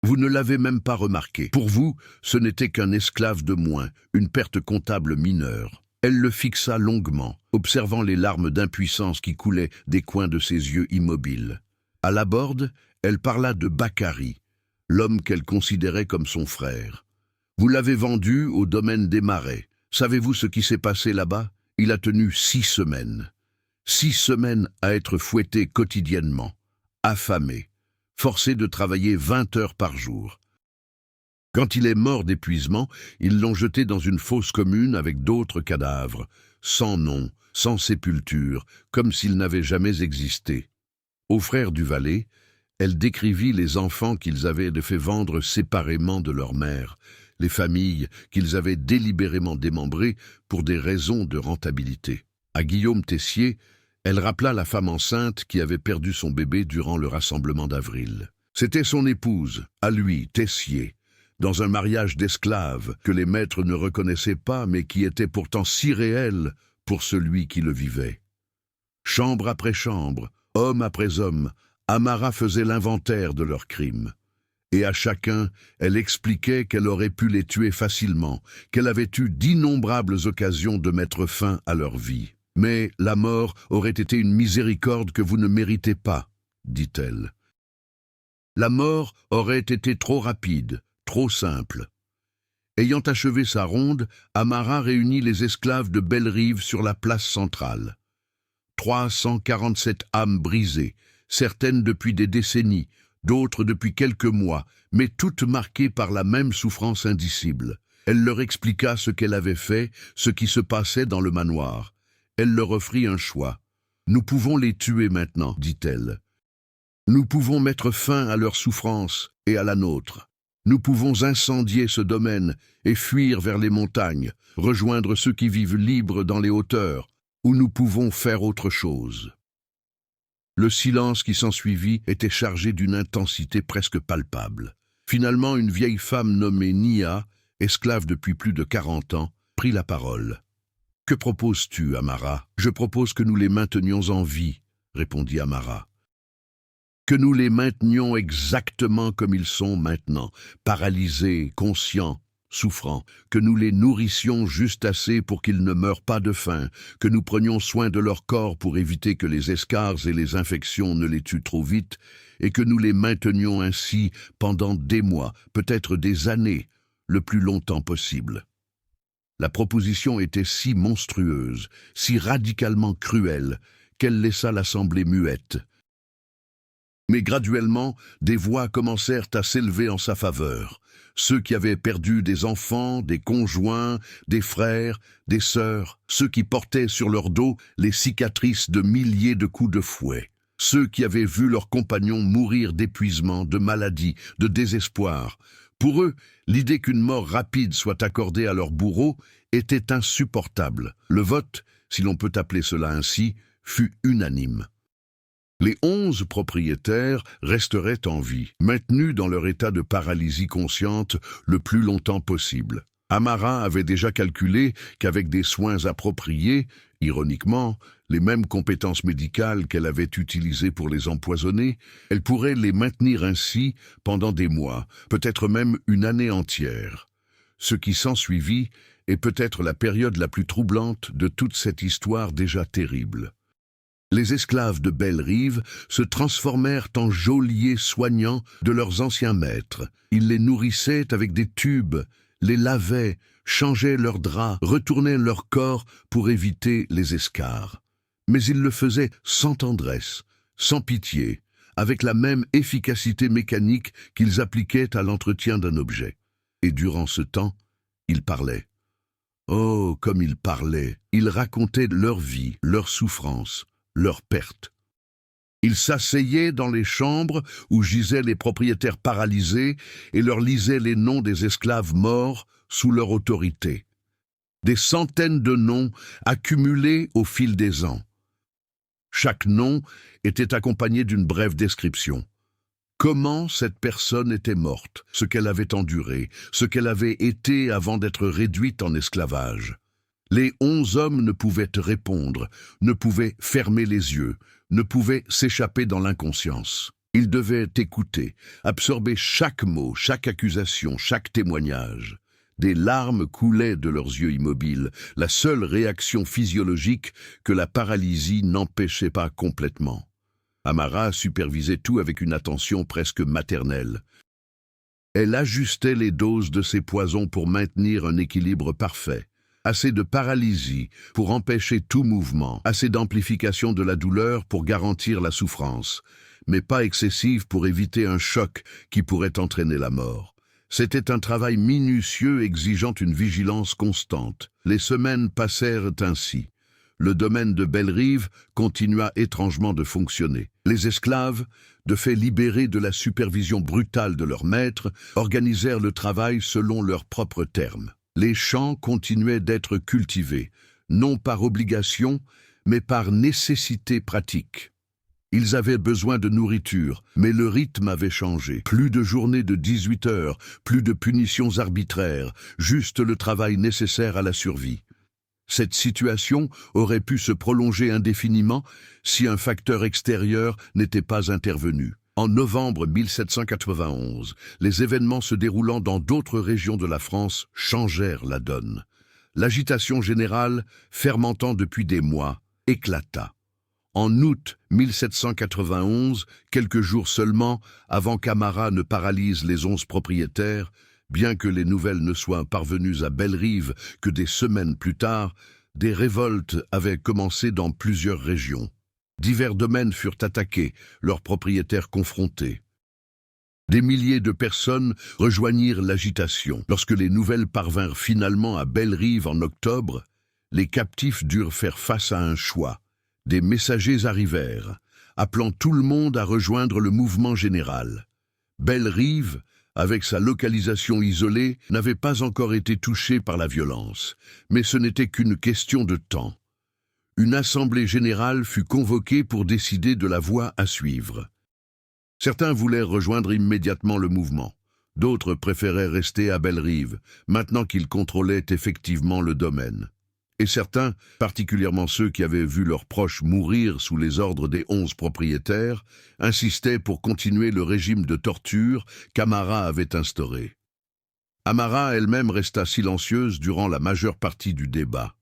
Speaker 1: Vous ne l'avez même pas remarqué. Pour vous, ce n'était qu'un esclave de moins, une perte comptable mineure. » Elle le fixa longuement, observant les larmes d'impuissance qui coulaient des coins de ses yeux immobiles. À l'aborde, elle parla de Bakary, l'homme qu'elle considérait comme son frère. « Vous l'avez vendu au domaine des Marais. Savez-vous ce qui s'est passé là-bas? Il a tenu 6 semaines. 6 semaines à être fouetté quotidiennement, affamé, forcé de travailler 20 heures par jour. Quand il est mort d'épuisement, ils l'ont jeté dans une fosse commune avec d'autres cadavres, sans nom, sans sépulture, comme s'il n'avait jamais existé. Aux frères du Valais, elle décrivit les enfants qu'ils avaient fait vendre séparément de leur mère, les familles qu'ils avaient délibérément démembrées pour des raisons de rentabilité. À Guillaume Tessier, Elle rappela la femme enceinte qui avait perdu son bébé durant le rassemblement d'avril. C'était son épouse, à lui, Tessier, dans un mariage d'esclaves que les maîtres ne reconnaissaient pas mais qui était pourtant si réel pour celui qui le vivait. Chambre après chambre, homme après homme, Amara faisait l'inventaire de leurs crimes. Et à chacun, elle expliquait qu'elle aurait pu les tuer facilement, qu'elle avait eu d'innombrables occasions de mettre fin à leur vie. « Mais la mort aurait été une miséricorde que vous ne méritez pas, dit-elle. La mort aurait été trop rapide, trop simple. » Ayant achevé sa ronde, Amara réunit les esclaves de Bellerive sur la place centrale. 347 âmes brisées, certaines depuis des décennies, d'autres depuis quelques mois, mais toutes marquées par la même souffrance indicible. Elle leur expliqua ce qu'elle avait fait, ce qui se passait dans le manoir. Elle leur offrit un choix. « Nous pouvons les tuer maintenant, dit-elle. Nous pouvons mettre fin à leur souffrance et à la nôtre. Nous pouvons incendier ce domaine et fuir vers les montagnes, rejoindre ceux qui vivent libres dans les hauteurs, ou nous pouvons faire autre chose. » Le silence qui s'ensuivit était chargé d'une intensité presque palpable. Finalement, une vieille femme nommée Nia, esclave depuis plus de 40 ans, prit la parole. « Que proposes-tu, Amara ? » « Je propose que nous les maintenions en vie, » répondit Amara. « Que nous les maintenions exactement comme ils sont maintenant, paralysés, conscients, souffrants, que nous les nourrissions juste assez pour qu'ils ne meurent pas de faim, que nous prenions soin de leur corps pour éviter que les escarres et les infections ne les tuent trop vite, et que nous les maintenions ainsi pendant des mois, peut-être des années, le plus longtemps possible. » La proposition était si monstrueuse, si radicalement cruelle, qu'elle laissa l'assemblée muette. Mais graduellement, des voix commencèrent à s'élever en sa faveur. Ceux qui avaient perdu des enfants, des conjoints, des frères, des sœurs, ceux qui portaient sur leur dos les cicatrices de milliers de coups de fouet, ceux qui avaient vu leurs compagnons mourir d'épuisement, de maladie, de désespoir. Pour eux, l'idée qu'une mort rapide soit accordée à leur bourreau était insupportable. Le vote, si l'on peut appeler cela ainsi, fut unanime. Les 11 propriétaires resteraient en vie, maintenus dans leur état de paralysie consciente le plus longtemps possible. Amara avait déjà calculé qu'avec des soins appropriés, ironiquement, les mêmes compétences médicales qu'elle avait utilisées pour les empoisonner, elle pourrait les maintenir ainsi pendant des mois, peut-être même une année entière. Ce qui s'ensuivit est peut-être la période la plus troublante de toute cette histoire déjà terrible. Les esclaves de Bellerive se transformèrent en geôliers soignants de leurs anciens maîtres. Ils les nourrissaient avec des tubes, les lavaient, changeaient leurs draps, retournaient leur corps pour éviter les escarres. Mais ils le faisaient sans tendresse, sans pitié, avec la même efficacité mécanique qu'ils appliquaient à l'entretien d'un objet. Et durant ce temps, ils parlaient. Oh, comme ils parlaient! Ils racontaient leur vie, leurs souffrances, leurs pertes. Ils s'asseyaient dans les chambres où gisaient les propriétaires paralysés et leur lisaient les noms des esclaves morts sous leur autorité. Des centaines de noms accumulés au fil des ans. Chaque nom était accompagné d'une brève description. Comment cette personne était morte, ce qu'elle avait enduré, ce qu'elle avait été avant d'être réduite en esclavage. Les 11 hommes ne pouvaient répondre, ne pouvaient fermer les yeux, ne pouvaient s'échapper dans l'inconscience. Ils devaient écouter, absorber chaque mot, chaque accusation, chaque témoignage. Des larmes coulaient de leurs yeux immobiles, la seule réaction physiologique que la paralysie n'empêchait pas complètement. Amara supervisait tout avec une attention presque maternelle. Elle ajustait les doses de ses poisons pour maintenir un équilibre parfait. Assez de paralysie pour empêcher tout mouvement, assez d'amplification de la douleur pour garantir la souffrance, mais pas excessive pour éviter un choc qui pourrait entraîner la mort. C'était un travail minutieux exigeant une vigilance constante. Les semaines passèrent ainsi. Le domaine de Bellerive continua étrangement de fonctionner. Les esclaves, de fait libérés de la supervision brutale de leurs maîtres, organisèrent le travail selon leurs propres termes. Les champs continuaient d'être cultivés, non par obligation, mais par nécessité pratique. Ils avaient besoin de nourriture, mais le rythme avait changé. Plus de journées de 18 heures, plus de punitions arbitraires, juste le travail nécessaire à la survie. Cette situation aurait pu se prolonger indéfiniment si un facteur extérieur n'était pas intervenu. En novembre 1791, les événements se déroulant dans d'autres régions de la France changèrent la donne. L'agitation générale, fermentant depuis des mois, éclata. En août 1791, quelques jours seulement avant qu'Amara ne paralyse les 11 propriétaires, bien que les nouvelles ne soient parvenues à Bellerive que des semaines plus tard, des révoltes avaient commencé dans plusieurs régions. Divers domaines furent attaqués, leurs propriétaires confrontés. Des milliers de personnes rejoignirent l'agitation. Lorsque les nouvelles parvinrent finalement à Bellerive en octobre, les captifs durent faire face à un choix. Des messagers arrivèrent, appelant tout le monde à rejoindre le mouvement général. Bellerive, avec sa localisation isolée, n'avait pas encore été touchée par la violence, mais ce n'était qu'une question de temps. Une assemblée générale fut convoquée pour décider de la voie à suivre. Certains voulèrent rejoindre immédiatement le mouvement. D'autres préféraient rester à Bellerive, maintenant qu'ils contrôlaient effectivement le domaine. Et certains, particulièrement ceux qui avaient vu leurs proches mourir sous les ordres des 11 propriétaires, insistaient pour continuer le régime de torture qu'Amara avait instauré. Amara elle-même resta silencieuse durant la majeure partie du débat.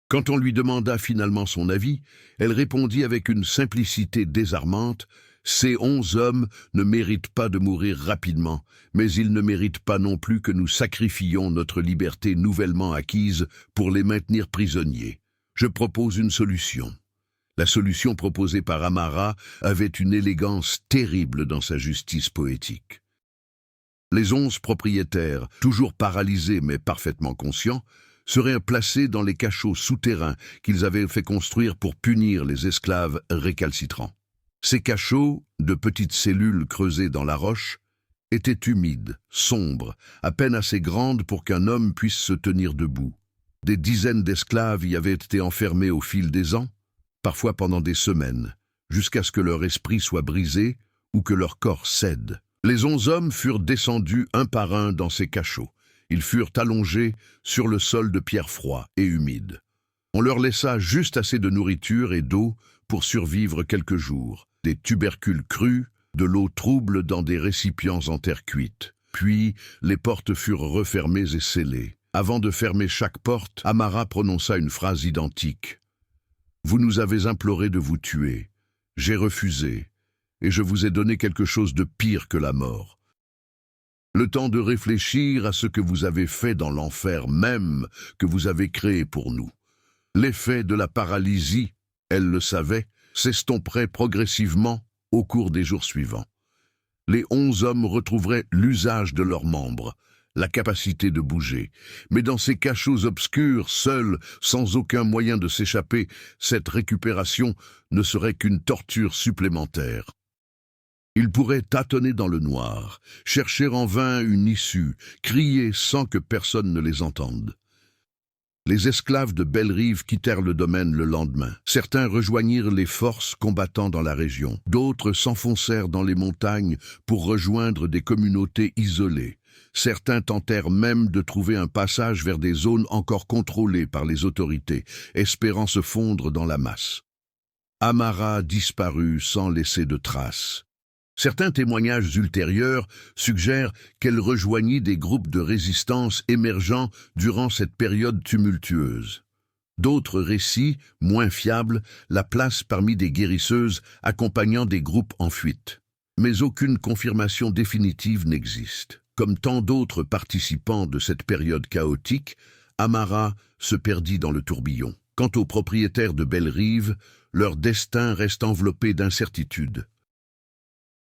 Speaker 1: Quand on lui demanda finalement son avis, elle répondit avec une simplicité désarmante « Ces 11 hommes ne méritent pas de mourir rapidement, mais ils ne méritent pas non plus que nous sacrifions notre liberté nouvellement acquise pour les maintenir prisonniers. Je propose une solution. » La solution proposée par Amara avait une élégance terrible dans sa justice poétique. Les 11 propriétaires, toujours paralysés mais parfaitement conscients, seraient placés dans les cachots souterrains qu'ils avaient fait construire pour punir les esclaves récalcitrants. Ces cachots, de petites cellules creusées dans la roche, étaient humides, sombres, à peine assez grandes pour qu'un homme puisse se tenir debout. Des dizaines d'esclaves y avaient été enfermés au fil des ans, parfois pendant des semaines, jusqu'à ce que leur esprit soit brisé ou que leur corps cède. Les 11 hommes furent descendus un par un dans ces cachots. Ils furent allongés sur le sol de pierre froid et humide. On leur laissa juste assez de nourriture et d'eau pour survivre quelques jours. Des tubercules crus, de l'eau trouble dans des récipients en terre cuite. Puis, les portes furent refermées et scellées. Avant de fermer chaque porte, Amara prononça une phrase identique. « Vous nous avez imploré de vous tuer. J'ai refusé, et je vous ai donné quelque chose de pire que la mort. Le temps de réfléchir à ce que vous avez fait dans l'enfer même que vous avez créé pour nous. L'effet de la paralysie, elle le savait, s'estomperait progressivement au cours des jours suivants. Les 11 hommes retrouveraient l'usage de leurs membres, la capacité de bouger. Mais dans ces cachots obscurs, seuls, sans aucun moyen de s'échapper, cette récupération ne serait qu'une torture supplémentaire. Ils pourraient tâtonner dans le noir, chercher en vain une issue, crier sans que personne ne les entende. Les esclaves de Bellerive quittèrent le domaine le lendemain. Certains rejoignirent les forces combattant dans la région. D'autres s'enfoncèrent dans les montagnes pour rejoindre des communautés isolées. Certains tentèrent même de trouver un passage vers des zones encore contrôlées par les autorités, espérant se fondre dans la masse. Amara disparut sans laisser de traces. Certains témoignages ultérieurs suggèrent qu'elle rejoignit des groupes de résistance émergents durant cette période tumultueuse. D'autres récits, moins fiables, la placent parmi des guérisseuses accompagnant des groupes en fuite. Mais aucune confirmation définitive n'existe. Comme tant d'autres participants de cette période chaotique, Amara se perdit dans le tourbillon. Quant aux propriétaires de Bellerive, leur destin reste enveloppé d'incertitudes.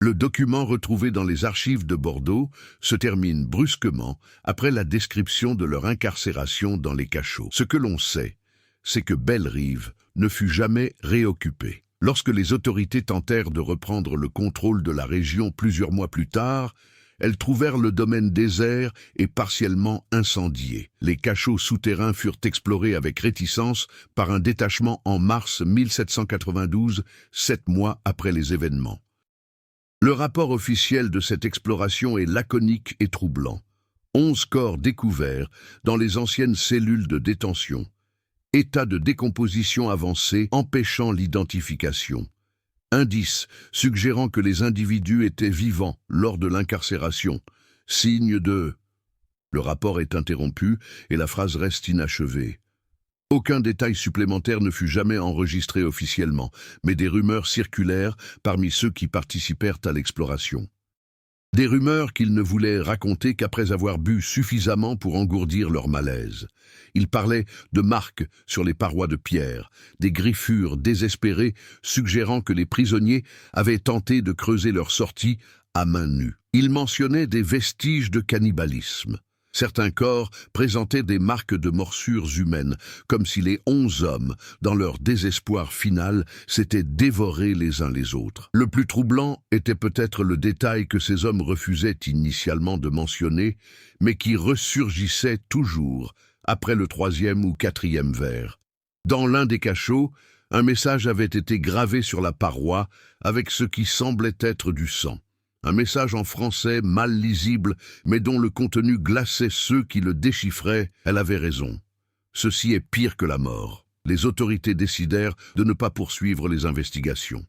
Speaker 1: Le document retrouvé dans les archives de Bordeaux se termine brusquement après la description de leur incarcération dans les cachots. Ce que l'on sait, c'est que Bellerive ne fut jamais réoccupée. Lorsque les autorités tentèrent de reprendre le contrôle de la région plusieurs mois plus tard, elles trouvèrent le domaine désert et partiellement incendié. Les cachots souterrains furent explorés avec réticence par un détachement en mars 1792, 7 mois après les événements. Le rapport officiel de cette exploration est laconique et troublant. 11 corps découverts dans les anciennes cellules de détention. État de décomposition avancé empêchant l'identification. Indices suggérant que les individus étaient vivants lors de l'incarcération. Signe de... Le rapport est interrompu et la phrase reste inachevée. Aucun détail supplémentaire ne fut jamais enregistré officiellement, mais des rumeurs circulèrent parmi ceux qui participèrent à l'exploration. Des rumeurs qu'ils ne voulaient raconter qu'après avoir bu suffisamment pour engourdir leur malaise. Ils parlaient de marques sur les parois de pierre, des griffures désespérées suggérant que les prisonniers avaient tenté de creuser leur sortie à main nue. Ils mentionnaient des vestiges de cannibalisme. Certains corps présentaient des marques de morsures humaines, comme si les 11 hommes, dans leur désespoir final, s'étaient dévorés les uns les autres. Le plus troublant était peut-être le détail que ces hommes refusaient initialement de mentionner, mais qui ressurgissait toujours après le 3e ou 4e verre. Dans l'un des cachots, un message avait été gravé sur la paroi avec ce qui semblait être du sang. Un message en français mal lisible, mais dont le contenu glaçait ceux qui le déchiffraient. Elle avait raison. Ceci est pire que la mort. Les autorités décidèrent de ne pas poursuivre les investigations.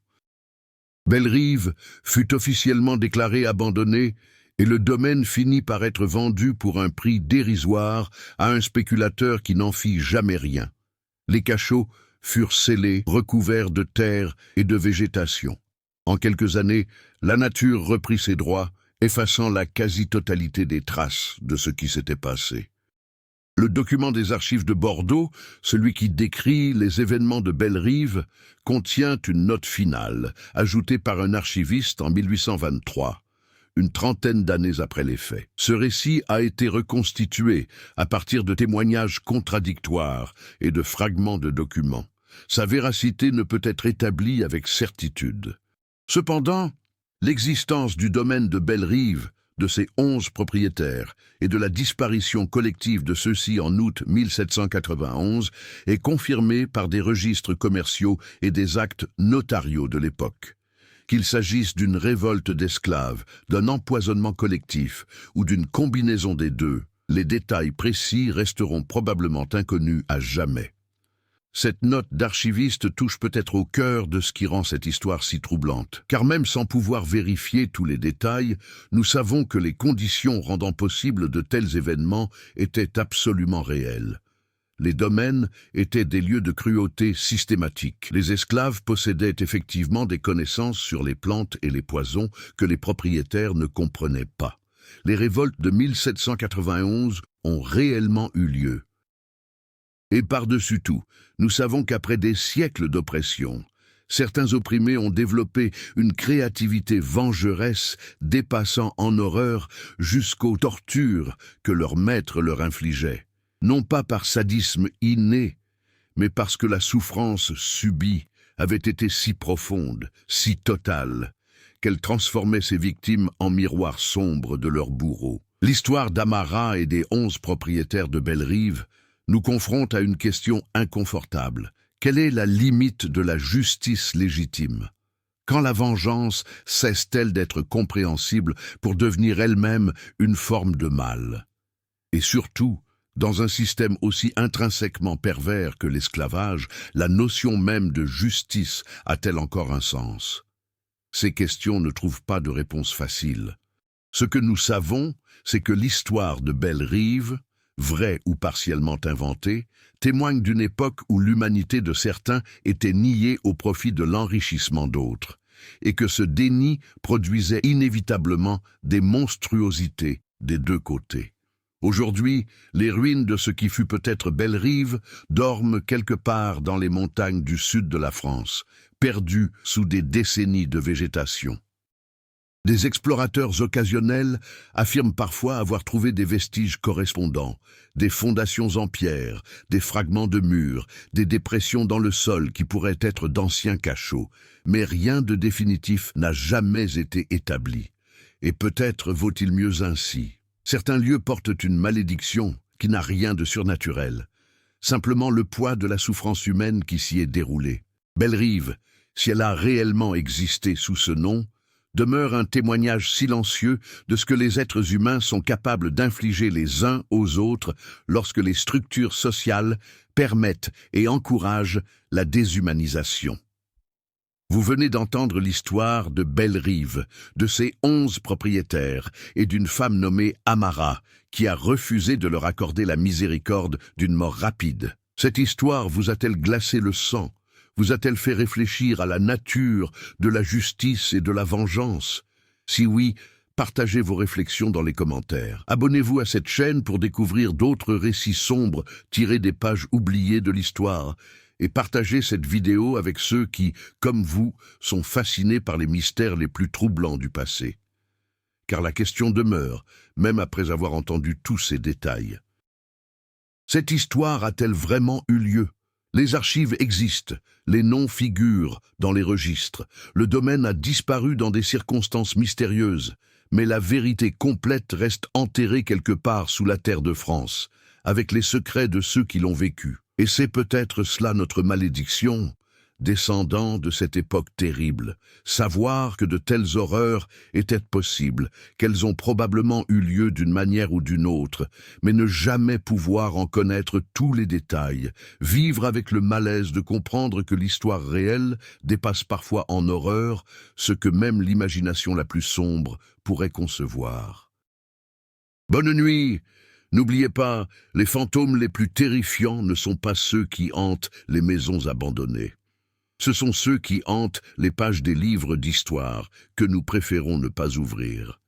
Speaker 1: Bellerive fut officiellement déclarée abandonnée et le domaine finit par être vendu pour un prix dérisoire à un spéculateur qui n'en fit jamais rien. Les cachots furent scellés, recouverts de terre et de végétation. En quelques années, la nature reprit ses droits, effaçant la quasi-totalité des traces de ce qui s'était passé. Le document des archives de Bordeaux, celui qui décrit les événements de Bellerive, contient une note finale, ajoutée par un archiviste en 1823, une trentaine d'années après les faits. Ce récit a été reconstitué à partir de témoignages contradictoires et de fragments de documents. Sa véracité ne peut être établie avec certitude. Cependant, l'existence du domaine de Bellerive, de ses 11 propriétaires et de la disparition collective de ceux-ci en août 1791 est confirmée par des registres commerciaux et des actes notariaux de l'époque. Qu'il s'agisse d'une révolte d'esclaves, d'un empoisonnement collectif ou d'une combinaison des deux, les détails précis resteront probablement inconnus à jamais. Cette note d'archiviste touche peut-être au cœur de ce qui rend cette histoire si troublante, car même sans pouvoir vérifier tous les détails, nous savons que les conditions rendant possible de tels événements étaient absolument réelles. Les domaines étaient des lieux de cruauté systématique. Les esclaves possédaient effectivement des connaissances sur les plantes et les poisons que les propriétaires ne comprenaient pas. Les révoltes de 1791 ont réellement eu lieu. Et par-dessus tout, nous savons qu'après des siècles d'oppression, certains opprimés ont développé une créativité vengeresse dépassant en horreur jusqu'aux tortures que leurs maîtres leur infligeaient. Non pas par sadisme inné, mais parce que la souffrance subie avait été si profonde, si totale, qu'elle transformait ses victimes en miroirs sombres de leurs bourreaux. L'histoire d'Amara et des 11 propriétaires de Bellerive nous confronte à une question inconfortable. Quelle est la limite de la justice légitime? Quand la vengeance cesse-t-elle d'être compréhensible pour devenir elle-même une forme de mal? Et surtout, dans un système aussi intrinsèquement pervers que l'esclavage, la notion même de justice a-t-elle encore un sens? Ces questions ne trouvent pas de réponse facile. Ce que nous savons, c'est que l'histoire de Bellerive, vraie ou partiellement inventée, témoigne d'une époque où l'humanité de certains était niée au profit de l'enrichissement d'autres, et que ce déni produisait inévitablement des monstruosités des deux côtés. Aujourd'hui, les ruines de ce qui fut peut-être Bellerive dorment quelque part dans les montagnes du sud de la France, perdues sous des décennies de végétation. Des explorateurs occasionnels affirment parfois avoir trouvé des vestiges correspondants, des fondations en pierre, des fragments de murs, des dépressions dans le sol qui pourraient être d'anciens cachots, mais rien de définitif n'a jamais été établi. Et peut-être vaut-il mieux ainsi. Certains lieux portent une malédiction qui n'a rien de surnaturel, simplement le poids de la souffrance humaine qui s'y est déroulée. Bellerive, si elle a réellement existé sous ce nom, demeure un témoignage silencieux de ce que les êtres humains sont capables d'infliger les uns aux autres lorsque les structures sociales permettent et encouragent la déshumanisation. Vous venez d'entendre l'histoire de Bellerive, de ses 11 propriétaires et d'une femme nommée Amara, qui a refusé de leur accorder la miséricorde d'une mort rapide. Cette histoire vous a-t-elle glacé le sang? Vous a-t-elle fait réfléchir à la nature de la justice et de la vengeance? Si oui, partagez vos réflexions dans les commentaires. Abonnez-vous à cette chaîne pour découvrir d'autres récits sombres tirés des pages oubliées de l'histoire. Et partagez cette vidéo avec ceux qui, comme vous, sont fascinés par les mystères les plus troublants du passé. Car la question demeure, même après avoir entendu tous ces détails. Cette histoire a-t-elle vraiment eu lieu? Les archives existent, les noms figurent dans les registres, le domaine a disparu dans des circonstances mystérieuses, mais la vérité complète reste enterrée quelque part sous la terre de France, avec les secrets de ceux qui l'ont vécu. Et c'est peut-être cela notre malédiction, descendant de cette époque terrible, savoir que de telles horreurs étaient possibles, qu'elles ont probablement eu lieu d'une manière ou d'une autre, mais ne jamais pouvoir en connaître tous les détails, vivre avec le malaise de comprendre que l'histoire réelle dépasse parfois en horreur ce que même l'imagination la plus sombre pourrait concevoir. Bonne nuit! N'oubliez pas, les fantômes les plus terrifiants ne sont pas ceux qui hantent les maisons abandonnées. Ce sont ceux qui hantent les pages des livres d'histoire que nous préférons ne pas ouvrir.